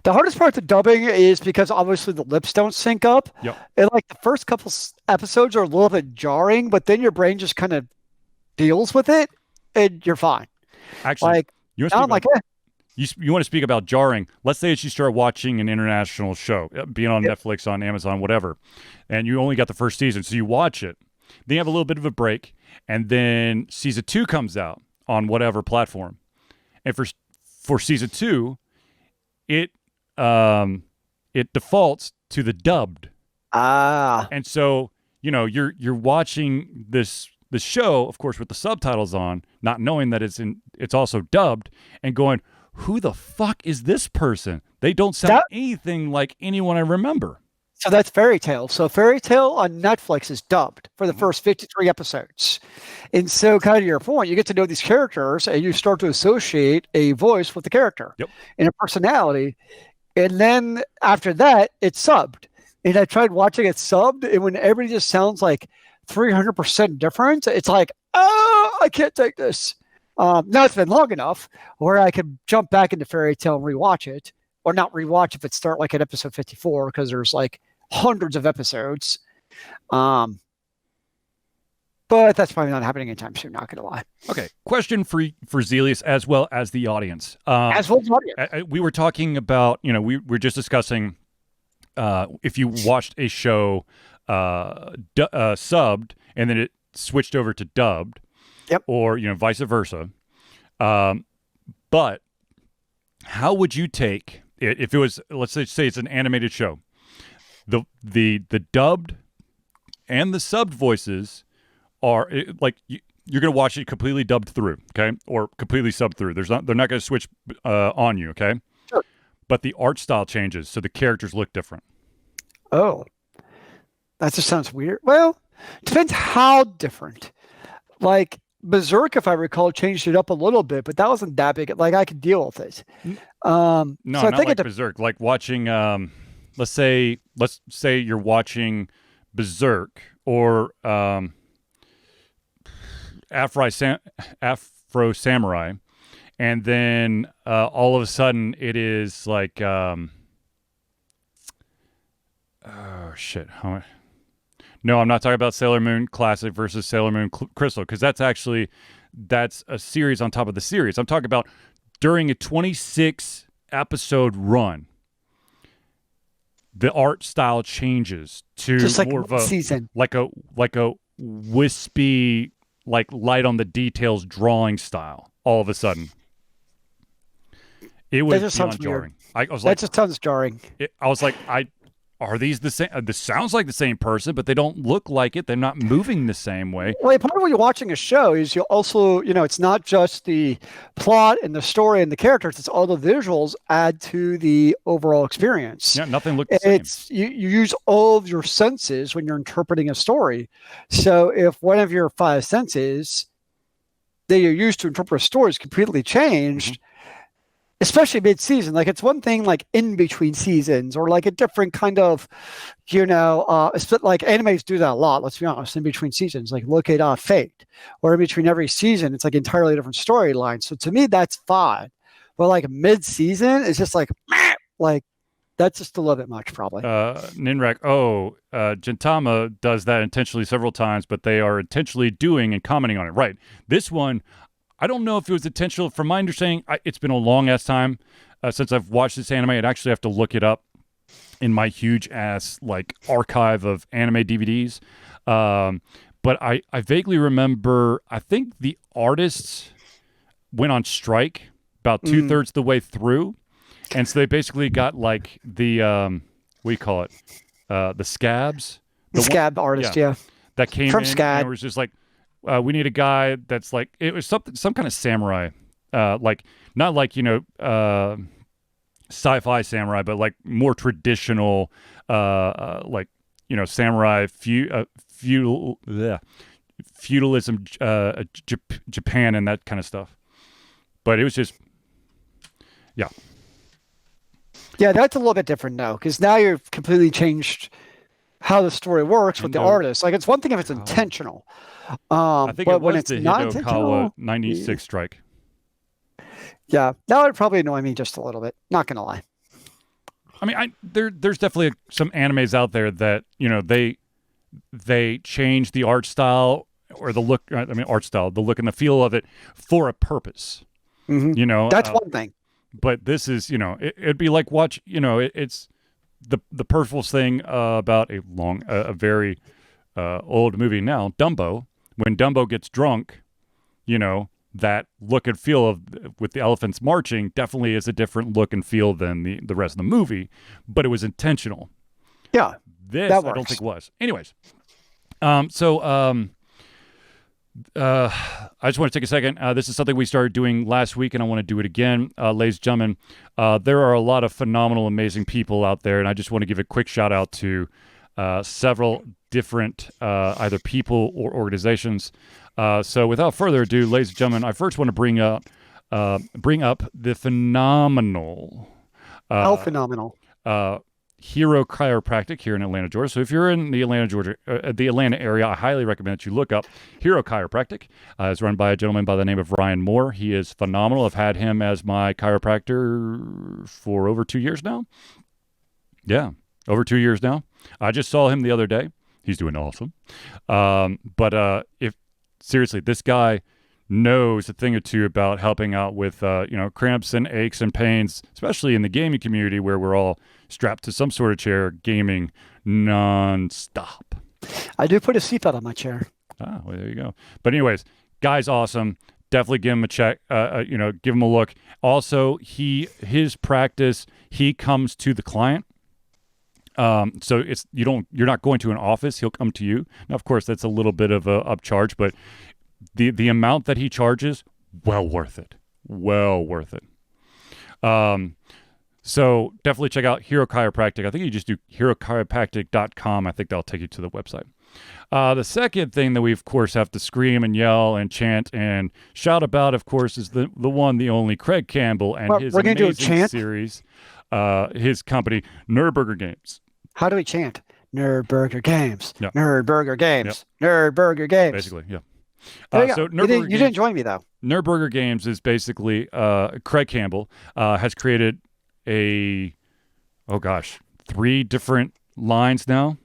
The hardest part to dubbing is because obviously the lips don't sync up. Yep. And like the first couple episodes are a little bit jarring, but then your brain just kind of deals with it, and you're fine. Actually, like you want to speak about jarring. Let's say that you start watching an international show, being on Netflix, on Amazon, whatever, and you only got the first season, so you watch it. Then you have a little bit of a break, and then season 2 comes out on whatever platform. And for season 2, it defaults to the dubbed. And so, you're watching the show, of course, with the subtitles on, not knowing that it's also dubbed, and going, who the fuck is this person? They don't sound anything like anyone I remember. So that's Fairy Tale. So Fairy Tale on Netflix is dubbed for the first 53 episodes. And so kind of your point, you get to know these characters and you start to associate a voice with the character and a personality. And then after that, it's subbed. And I tried watching it subbed, and when everybody just sounds like 300% different, it's like, oh, I can't take this. Now it's been long enough where I could jump back into Fairy Tale and rewatch it, or not rewatch if it start like at episode 54, because there's like hundreds of episodes. But that's probably not happening anytime soon, not gonna lie. Okay. Question for Zealeus as well as the audience. As well as the audience. We were talking about, we were just discussing if you watched a show subbed and then it switched over to dubbed, or vice versa. But how would you take it if it was, let's say it's an animated show, the dubbed and the subbed voices are like you're going to watch it completely dubbed through, okay, or completely subbed through. They're not going to switch on you, okay? Sure. But the art style changes, so the characters look different. Oh, that just sounds weird. Well, depends how different. Like Berserk, if I recall, changed it up a little bit, but that wasn't that big. Like I could deal with it. No, so not like Berserk. Like watching, let's say you're watching Berserk or Afro Samurai, and then all of a sudden it is like, oh shit. No, I'm not talking about Sailor Moon Classic versus Sailor Moon Crystal, because that's a series on top of the series. I'm talking about during a 26 episode run, the art style changes to just like more of a season, like a wispy, like light on the details drawing style. All of a sudden, it was beyond jarring. I was like, that just sounds jarring. I was like, are these the same? This sounds like the same person, but they don't look like it. They're not moving the same way. Well, part of when you're watching a show is you also, it's not just the plot and the story and the characters. It's all the visuals add to the overall experience. Yeah, nothing looked the same. You use all of your senses when you're interpreting a story. So if one of your 5 senses that you're used to interpret a story is completely changed, especially mid-season. Like, it's one thing like in between seasons or like a different kind of, like animes do that a lot, let's be honest, in between seasons. Like, look at Fate, or in between every season, it's like entirely different storyline. So to me, that's fine. But like mid-season, it's just like that's just a little bit much, probably. Ninrak, Gintama does that intentionally several times, but they are intentionally doing and commenting on it. Right. This one, I don't know if it was intentional. From my understanding, it's been a long-ass time since I've watched this anime. I'd actually have to look it up in my huge-ass like archive of anime DVDs. But I vaguely remember, I think the artists went on strike about 2/3 of the way through. And so they basically got like the, what do you call it? The scabs. The scab artist, yeah. That came from in Scab. and it was just like, we need a guy that's like, it was some kind of samurai. Like, not like, sci-fi samurai, but like more traditional, like, samurai feudalism, Japan and that kind of stuff. But it was just, yeah. Yeah, that's a little bit different now, because now you've completely changed how the story works with the artist. Like, it's one thing if it's intentional. I think but when was it's the not Hideokawa 96 strike. Yeah, that would probably annoy me just a little bit. Not going to lie. I mean, there's definitely some animes out there that, they change the art style or the look, art style, the look and the feel of it for a purpose. Mm-hmm. That's one thing. But this is, it'd be like watch, it's the purposeful thing about a very old movie now, Dumbo. When Dumbo gets drunk, that look and feel with the elephants marching definitely is a different look and feel than the rest of the movie, but it was intentional. Yeah, this I don't think was. Anyways, I just want to take a second. This is something we started doing last week, and I want to do it again. Ladies and gentlemen, there are a lot of phenomenal, amazing people out there, and I just want to give a quick shout-out to several different either people or organizations. So without further ado, ladies and gentlemen, I first want to bring up the phenomenal... phenomenal. Hero Chiropractic here in Atlanta, Georgia. So if you're in the Atlanta area, I highly recommend that you look up Hero Chiropractic. It's run by a gentleman by the name of Ryan Moore. He is phenomenal. I've had him as my chiropractor for over 2 years now. Yeah, over 2 years now. I just saw him the other day. He's doing awesome. But if seriously, this guy knows a thing or two about helping out with cramps and aches and pains, especially in the gaming community where we're all strapped to some sort of chair gaming non-stop. I do put a seatbelt on my chair. Well, there you go. But anyways, guy's awesome. Definitely give him a check. Give him a look. Also, his practice, he comes to the client. So you're not going to an office. He'll come to you. Now, of course, that's a little bit of a upcharge, but the amount that he charges, well worth it. Well worth it. So definitely check out Hero Chiropractic. I think you just do herochiropractic.com. I think that'll take you to the website. The second thing that we, of course, have to scream and yell and chant and shout about, of course, is the one, the only Craig Campbell and his amazing series, his company, NerdBurger Games. How do we chant? NerdBurger Games. Yep. NerdBurger Games. Yep. NerdBurger Games. Basically, yeah. So you didn't join me, though. NerdBurger Games is basically Craig Campbell has created 3 different lines now.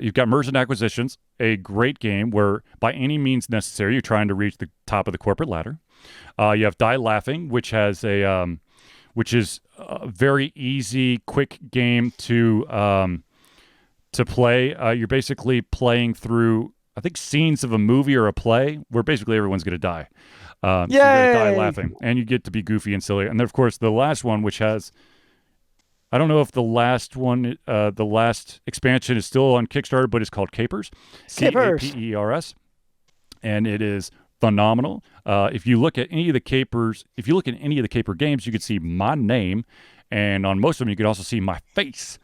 You've got Merchant Acquisitions, a great game where by any means necessary you're trying to reach the top of the corporate ladder. You have Die Laughing, which has which is a very easy, quick game to play. You're basically playing through, I think, scenes of a movie or a play where basically everyone's going to die. So you're going to die laughing, and you get to be goofy and silly. And then, of course, the last one, which has, I don't know if the last one, the last expansion is still on Kickstarter, but it's called Capers. Capers. And it is phenomenal. If you look at any of the Capers, if you look at any of the Caper games, you can see my name, and on most of them, you can also see my face.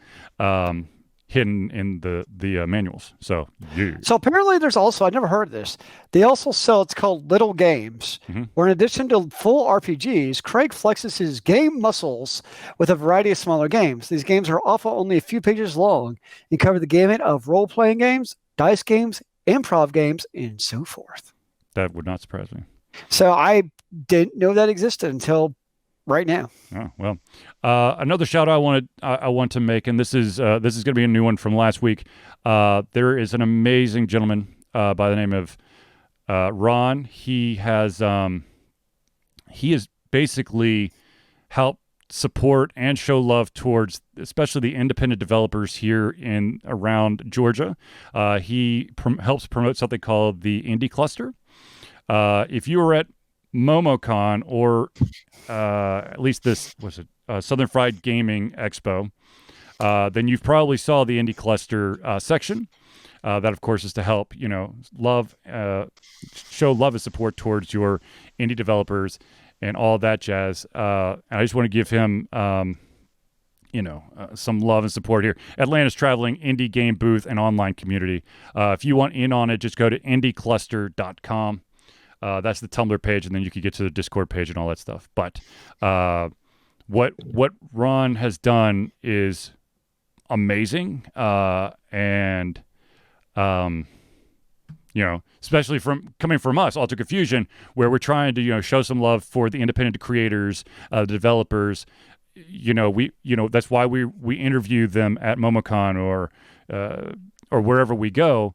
hidden in the manuals. So yeah. So apparently there's also, I never heard of this. They also sell, it's called Little Games, where in addition to full RPGs, Craig flexes his game muscles with a variety of smaller games. These games are often only a few pages long and cover the gamut of role-playing games, dice games, improv games, and so forth. That would not surprise me. So I didn't know that existed until right now. Oh, well, another shout out I want to make, and this is going to be a new one from last week. There is an amazing gentleman by the name of Ron. He has basically helped support and show love towards especially the independent developers here in around Georgia. He helps promote something called the Indie Cluster. If you were at MomoCon or at least this was it Southern Fried Gaming Expo, then you've probably saw the Indie Cluster section. That of course is to help love, show love and support towards your indie developers and all that jazz. And I just want to give him some love and support here. Atlanta's traveling indie game booth and online community. If you want in on it, just go to indiecluster.com. That's the Tumblr page, and then you can get to the Discord page and all that stuff. But what Ron has done is amazing, and especially coming from us, Altered Confusion, where we're trying to show some love for the independent creators, the developers. That's why we interview them at MomoCon or wherever we go.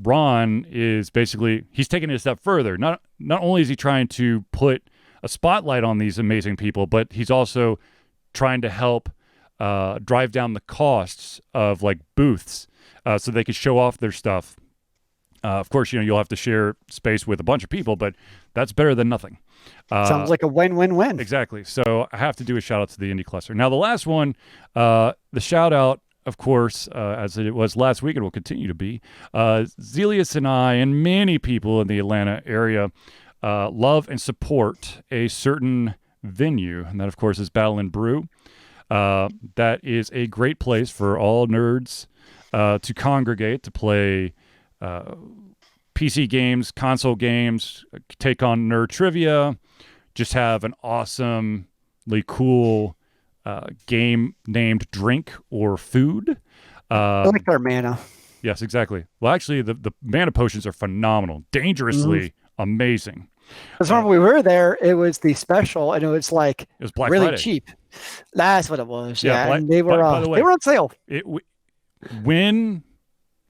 Ron is basically, he's taking it a step further. Not only is he trying to put a spotlight on these amazing people, but he's also trying to help drive down the costs of like booths so they can show off their stuff. Of course, you'll have to share space with a bunch of people, but that's better than nothing. Sounds like a win-win-win. Exactly. So I have to do a shout out to the Indie Cluster. Now, the last one, the shout out, of course, as it was last week, it will continue to be. Zealeus and I and many people in the Atlanta area love and support a certain venue, and that, of course, is Battle and Brew. That is a great place for all nerds to congregate, to play PC games, console games, take on nerd trivia, just have an awesomely cool game named drink or food. I like their mana. Yes, exactly. Well, actually, the mana potions are phenomenal, dangerously amazing. Because when we were there, it was the special, and it was like Black really Friday. cheap. That's what it was. Yeah, and they were by the way, they were on sale. When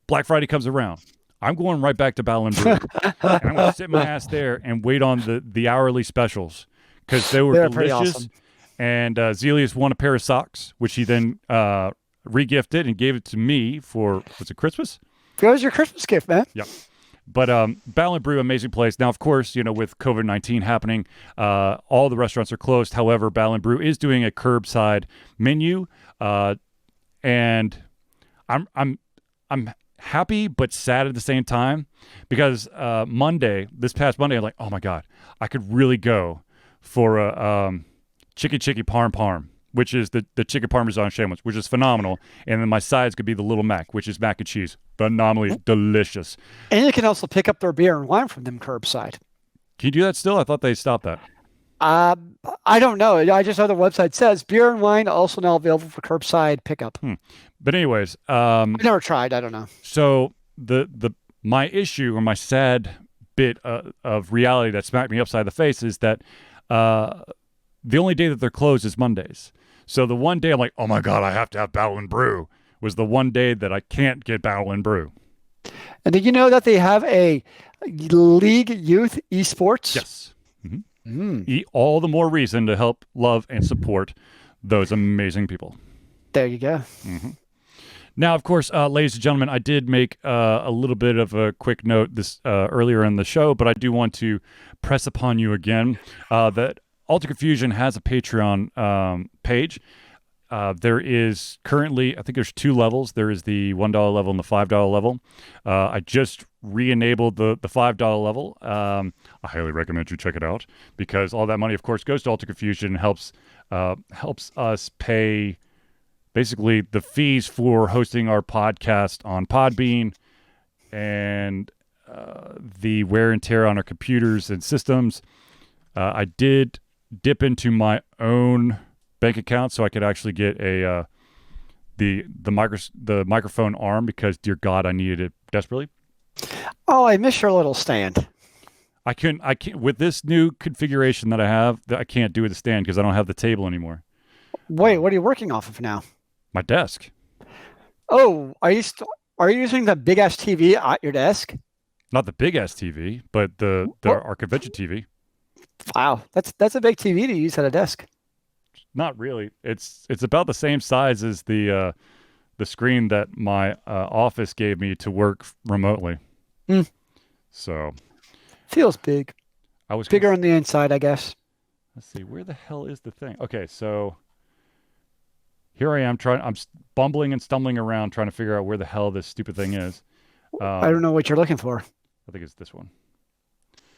Black Friday comes around, I'm going right back to Battle and Brew. And I'm going to sit my ass there and wait on the hourly specials because they were delicious. Awesome. And Zealeus won a pair of socks, which he then regifted and gave it to me for, was it Christmas? It was your Christmas gift, man. Yep. But Battle and Brew, amazing place. Now, of course, with COVID-19 happening, all the restaurants are closed. However, Battle and Brew is doing a curbside menu, and I'm happy but sad at the same time because this past Monday, I'm like, oh my God, I could really go for a chicky parm, which is the chicken parmesan sandwich, which is phenomenal. And then my sides could be the Little Mac, which is mac and cheese, phenomenally delicious. And you can also pick up their beer and wine from them curbside. Can you do that still? I thought they stopped that. I don't know. I just know the website says beer and wine also now available for curbside pickup. But anyways, I've never tried. I don't know. So my issue or my sad bit of reality that smacked me upside the face is that the only day that they're closed is Mondays. So the one day I'm like, oh my God, I have to have Battle and Brew was the one day that I can't get Battle and Brew. And did you know that they have a League Youth Esports? Yes. All the more reason to help, love, and support those amazing people. There you go. Now, of course, ladies and gentlemen, I did make a little bit of a quick note this earlier in the show, but I do want to press upon you again that Altered Confusion has a Patreon page. There is currently, I think there's 2 levels. There is the $1 level and the $5 level. I just re-enabled the $5 level. I highly recommend you check it out because all that money, of course, goes to Altered Confusion and helps us pay basically the fees for hosting our podcast on Podbean and the wear and tear on our computers and systems. I did dip into my own bank account so I could actually get a the microphone arm because, dear God, I needed it desperately. Oh, I miss your little stand. I can't with this new configuration that I have. I can't do with the stand because I don't have the table anymore. Wait, what are you working off of now? My desk. Oh, are you using the big ass TV at your desk? Not the big ass TV, but our convention TV. Wow, that's a big TV to use at a desk. Not really. It's about the same size as the screen that my office gave me to work remotely. So feels big. I was bigger on the inside, I guess. Let's see, where the hell is the thing? Okay, so here I am I'm bumbling and stumbling around trying to figure out where the hell this stupid thing is. I don't know what you're looking for. I think it's this one.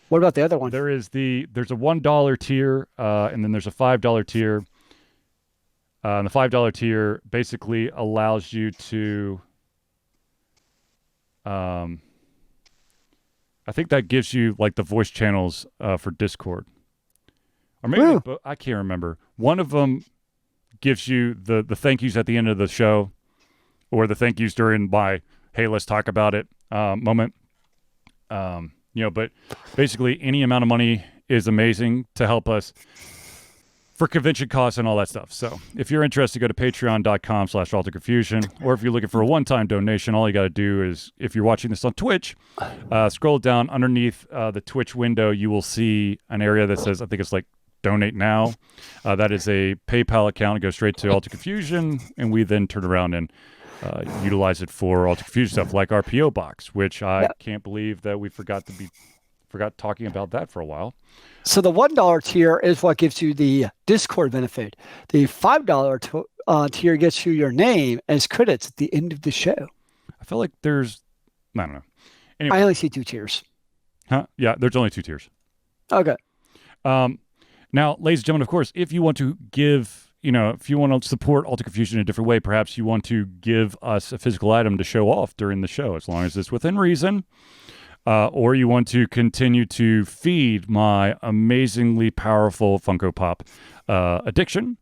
What about the other one? There's a $1 tier, and then there's a $5 tier. And the $5 tier basically allows you to, I think that gives you like the voice channels for Discord. Or maybe, I can't remember. One of them gives you the thank yous at the end of the show, or the thank yous during my, hey, let's talk about it moment. But basically any amount of money is amazing to help us for convention costs and all that stuff. So if you're interested, go to patreon.com/AlteredConfusion, or if you're looking for a one-time donation, all you got to do is, if you're watching this on Twitch, scroll down underneath the Twitch window, you will see an area that says, I think it's like donate now. That is a PayPal account. It goes straight to Altered Confusion, and we then turn around and utilize it for Altered Confusion stuff, like our PO box, which I can't believe that we forgot talking about that for a while. So the $1 tier is what gives you the Discord benefit. The $5 tier gets you your name as credits at the end of the show. I feel like I don't know. Anyway. I only see 2 tiers. Huh? Yeah, there's only 2 tiers. Okay. Now, ladies and gentlemen, of course, if you want to give, if you want to support Altered Confusion in a different way, perhaps you want to give us a physical item to show off during the show, as long as it's within reason. Or you want to continue to feed my amazingly powerful Funko Pop addiction,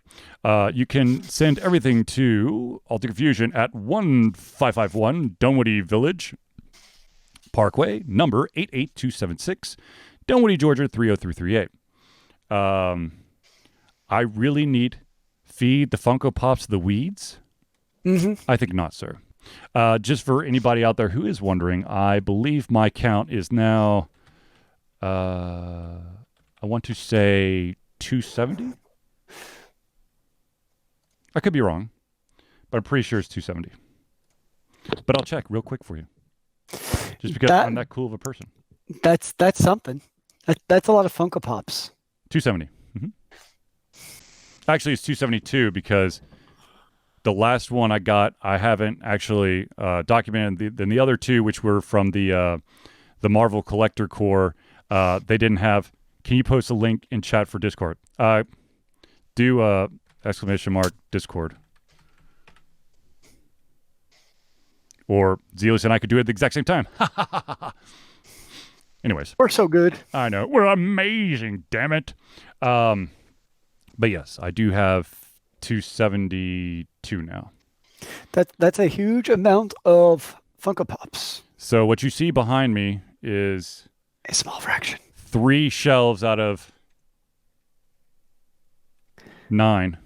you can send everything to Altered Confusion at 1551 Dunwoody Village Parkway, number 88276, Dunwoody, Georgia 30338. I really need feed the Funko Pops the weeds? I think not, sir. Just for anybody out there who is wondering, I believe my count is now, I want to say 270. I could be wrong, but I'm pretty sure it's 270. But I'll check real quick for you, just because I'm that cool of a person. That's something. That's a lot of Funko Pops. 270. Actually, it's 272 because the last one I got, I haven't actually documented. Then the other 2, which were from the Marvel Collector Core, they didn't have. Can you post a link in chat for Discord? Do exclamation mark Discord. Or Zealeus and I could do it at the exact same time. Anyways. We're so good. I know. We're amazing, damn it. But yes, I do have 272 now. That's a huge amount of Funko Pops. So what you see behind me is a small fraction. 3 shelves out of 9.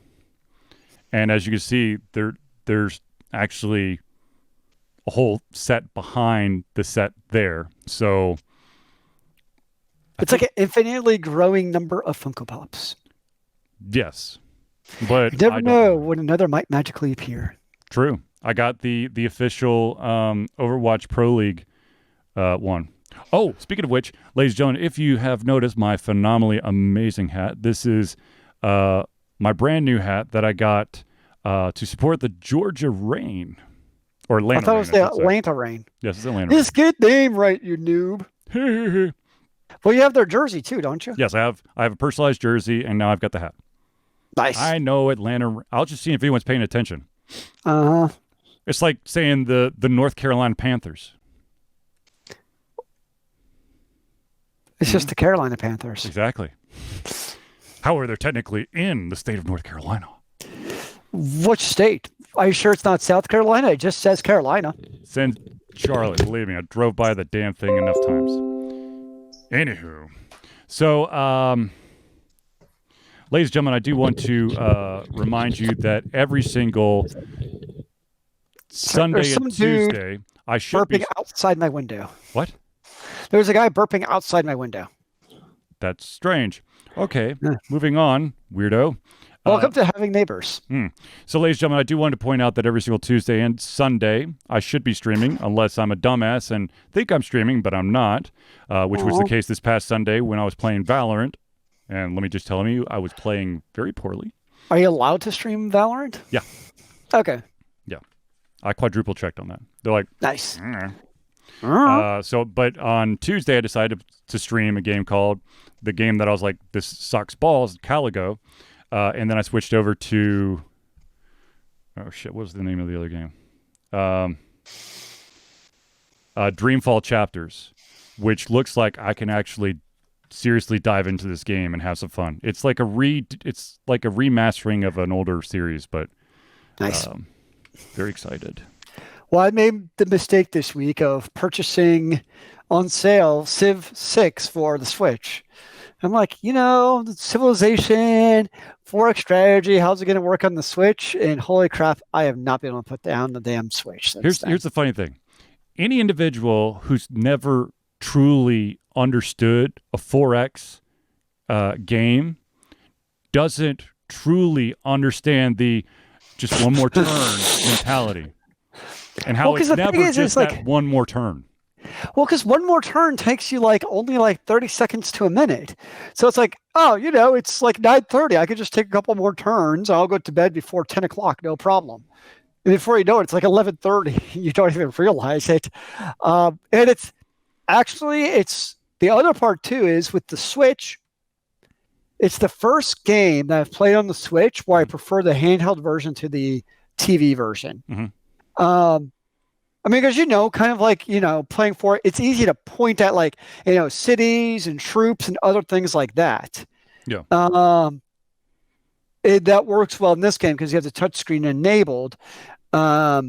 And as you can see, there's actually a whole set behind the set there. So it's like an infinitely growing number of Funko Pops. Yes. But you never know when another might magically appear. True. I got the official Overwatch Pro League one. Oh, speaking of which, ladies and gentlemen, if you have noticed my phenomenally amazing hat, this is my brand new hat that I got to support the Georgia Rain. Or Atlanta I thought Rain, it was the Atlanta Rain. Yes, it's Atlanta Rain. Get name right, you noob. Well, you have their jersey too, don't you? Yes, I have a personalized jersey, and now I've got the hat. Nice. I know Atlanta. I'll just see if anyone's paying attention. Uh-huh. It's like saying the North Carolina Panthers. It's just the Carolina Panthers. Exactly. However, they're technically in the state of North Carolina. Which state? Are you sure it's not South Carolina? It just says Carolina. Send Charlotte. Believe me, I drove by the damn thing enough times. Anywho. So, ladies and gentlemen, I do want to remind you that every single Sunday and Tuesday, I should burping outside my window. What? There's a guy burping outside my window. That's strange. Okay, moving on, weirdo. Welcome to having neighbors. So, ladies and gentlemen, I do want to point out that every single Tuesday and Sunday, I should be streaming, unless I'm a dumbass and think I'm streaming, but I'm not, which was the case this past Sunday when I was playing Valorant. And let me just tell you, I was playing very poorly. Are you allowed to stream Valorant? Yeah. Okay. Yeah. I quadruple checked on that. They're like, nice. But on Tuesday, I decided to stream a game called the game that I was like, this sucks balls, Caligo. And then I switched over to, oh shit, what was the name of the other game? Dreamfall Chapters, which looks like I can actually seriously dive into this game and have some fun. It's like a remastering of an older series, but nice. Very excited. Well, I made the mistake this week of purchasing on sale Civ 6 for the Switch. I'm like, Civilization, 4X strategy, how's it going to work on the Switch? And holy crap, I have not been able to put down the damn Switch. Here's the funny thing. Any individual who's never truly understood a 4X game doesn't truly understand the just one more turn mentality. And how it's never just that one more turn. Well, because one more turn takes you only 30 seconds to a minute. So it's like, it's like 9:30. I could just take a couple more turns. I'll go to bed before 10 o'clock, no problem. And before you know it, it's like 11:30. You don't even realize it. And it's the other part too is with the Switch, it's the first game that I've played on the Switch where I prefer the handheld version to the TV version. Mm-hmm. Because, kind of like, playing for it, it's easy to point at cities and troops and other things like that. Yeah. That works well in this game because you have the touchscreen enabled. There's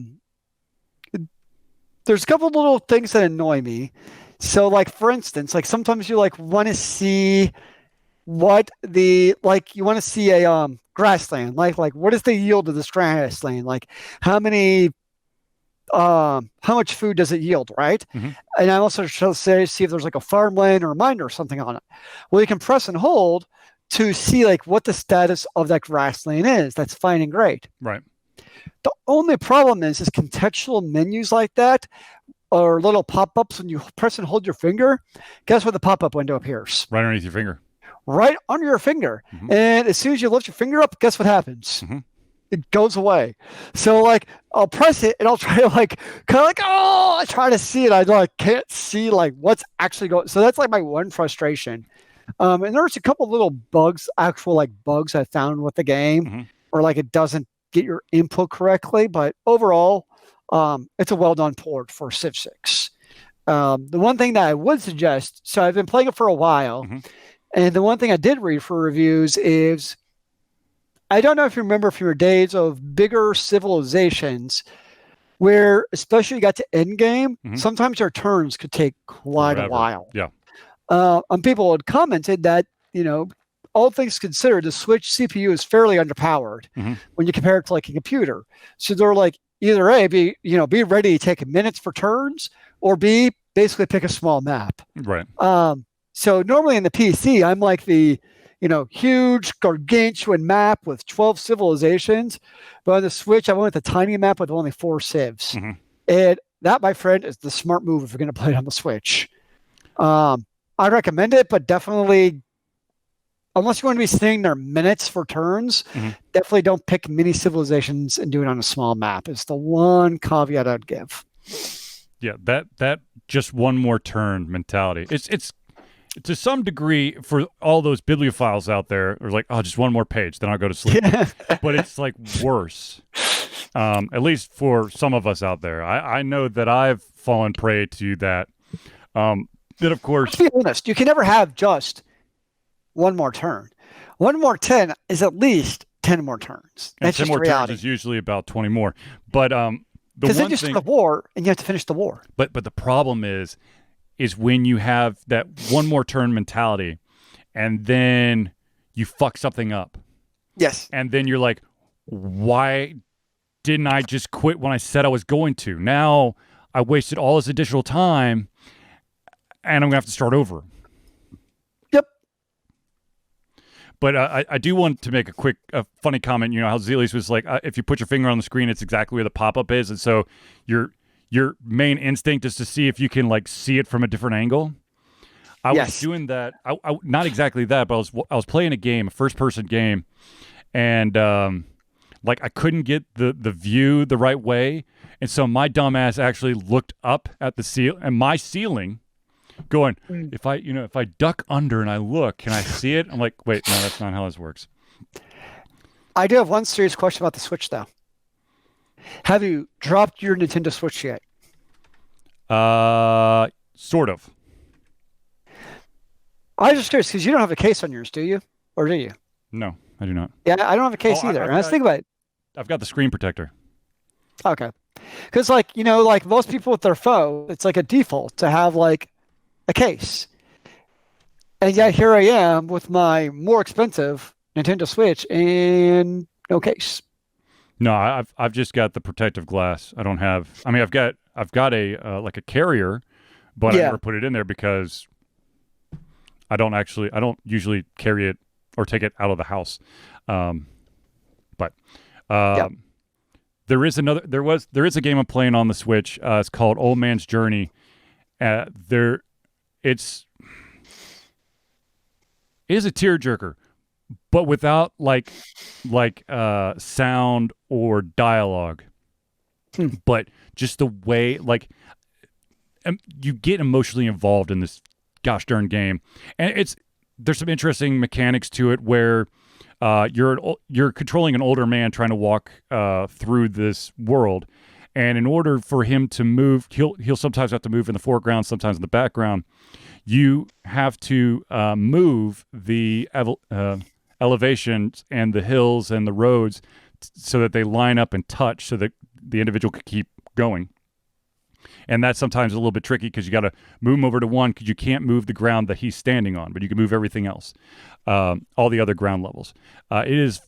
a couple little things that annoy me. So, for instance, sometimes you want to see what you want to see a grassland, like what is the yield of this grassland? How much food does it yield, right? Mm-hmm. And I also see if there's a farmland or a mine or something on it. Well, you can press and hold to see what the status of that grassland is. That's fine and great. Right. The only problem is contextual menus like that or little pop-ups when you press and hold your finger. Guess where the pop-up window appears? Right underneath your finger. Right under your finger. Mm-hmm. And as soon as you lift your finger up, guess what happens? Mm-hmm. It goes away. So I'll press it and I'll try to I try to see it. I can't see what's actually going. So that's my one frustration. And there's a couple little bugs, actual bugs I found with the game, mm-hmm. or it doesn't get your input correctly. But overall, it's a well done port for Civ 6. The one thing that I would suggest, so I've been playing it for a while, mm-hmm. and the one thing I did read for reviews is, I don't know if you remember from your days of bigger civilizations where, especially you got to end game, mm-hmm. sometimes your turns could take quite a while. Yeah. And people had commented that, all things considered, the Switch CPU is fairly underpowered mm-hmm. when you compare it to a computer. So they're either A, be ready to take minutes for turns, or B, basically pick a small map. Right. So normally in the PC, I'm the huge gargantuan map with 12 civilizations. But on the Switch, I went with a tiny map with only 4 civs. Mm-hmm. And that, my friend, is the smart move if you're going to play it on the Switch. I recommend it, but definitely, unless you want to be sitting there minutes for turns, mm-hmm. definitely don't pick mini civilizations and do it on a small map. It's the one caveat I'd give. Yeah, that just one more turn mentality. It's to some degree, for all those bibliophiles out there, are just one more page, then I'll go to sleep. Yeah. But it's worse. At least for some of us out there. I know that I've fallen prey to that. That, of course... Let's be honest, you can never have just one more turn. One more 10 is at least 10 more turns. And That's 10 just more reality. turns is usually about 20 more. But because then you start a war and you have to finish the war. But the problem is when you have that one more turn mentality and then you fuck something up. Yes. And then you're like, why didn't I just quit when I said I was going to? Now I wasted all this additional time and I'm going to have to start over. Yep. But I do want to make a funny comment. You know how Zealeus was like, if you put your finger on the screen, it's exactly where the pop-up is. And so your main instinct is to see if you can like see it from a different angle. I was doing that. I not exactly that, but I was playing a game, a first-person game, and like I couldn't get the view the right way. And so my dumbass actually looked up at my ceiling, going, if I duck under and I look, can I see it? I'm like, wait, no, that's not how this works. I do have one serious question about the Switch, though. Have you dropped your Nintendo Switch yet? Sort of. I was just curious because you don't have a case on yours, do you? Or do you? No, I do not. Yeah, I don't have a case either. And I was thinking about it. I've got the screen protector. Okay. Because, like, like most people with their phone, it's like a default to have, like, a case. And yet here I am with my more expensive Nintendo Switch and no case. No, I've just got the protective glass. I don't have. I mean, I've got a like a carrier, but I never put it in there because I don't usually carry it or take it out of the house. But there is a game I'm playing on the Switch. It's called Old Man's Journey. It is a tearjerker, but without like sound or dialogue. But just the way you get emotionally involved in this gosh darn game, and there's some interesting mechanics to it where you're controlling an older man trying to walk through this world, and in order for him to move, he'll sometimes have to move in the foreground, sometimes in the background. You have to move the elevations and the hills and the roads so that they line up and touch so that the individual could keep going. And that's sometimes a little bit tricky because you got to move him over to one because you can't move the ground that he's standing on, but you can move everything else, all the other ground levels. It is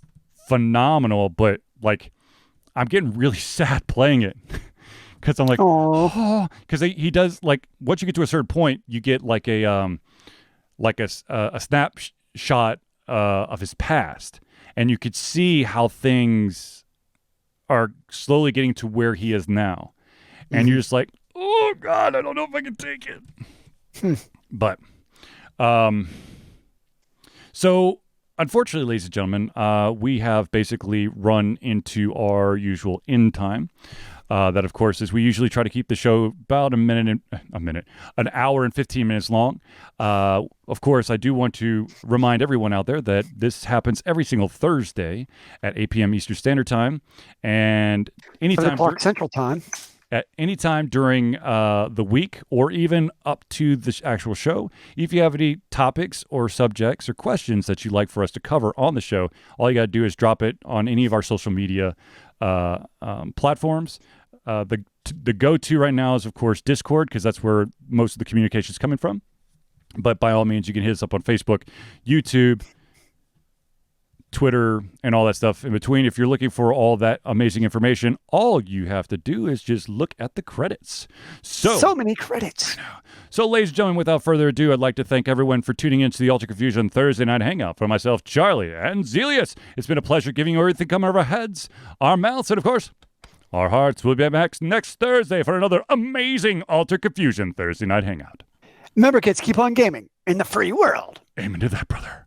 phenomenal, but like I'm getting really sad playing it because I'm like, because he does like once you get to a certain point, you get like a snapshot of his past, and you could see how things are slowly getting to where he is now. And you're just like, oh God, I don't know if I can take it. But, so unfortunately, ladies and gentlemen, we have basically run into our usual end time. That, of course, is we usually try to keep the show about an hour and 15 minutes long. Of course, I do want to remind everyone out there that this happens every single Thursday at 8 p.m. Eastern Standard Time, and anytime Central Time. At any time during the week or even up to the actual show. If you have any topics or subjects or questions that you'd like for us to cover on the show, all you got to do is drop it on any of our social media platforms. The go-to right now is, of course, Discord, because that's where most of the communication is coming from. But by all means, you can hit us up on Facebook, YouTube, Twitter, and all that stuff in between. If you're looking for all that amazing information, all you have to do is just look at the credits. So many credits. So, ladies and gentlemen, without further ado, I'd like to thank everyone for tuning in to the Altered Confusion Thursday Night Hangout. For myself, Charlie, and Zealeus, it's been a pleasure giving you everything coming out of our heads, our mouths, and of course, our hearts. We'll be back next Thursday for another amazing Altered Confusion Thursday Night Hangout. Remember, kids, keep on gaming in the free world. Amen to that, brother.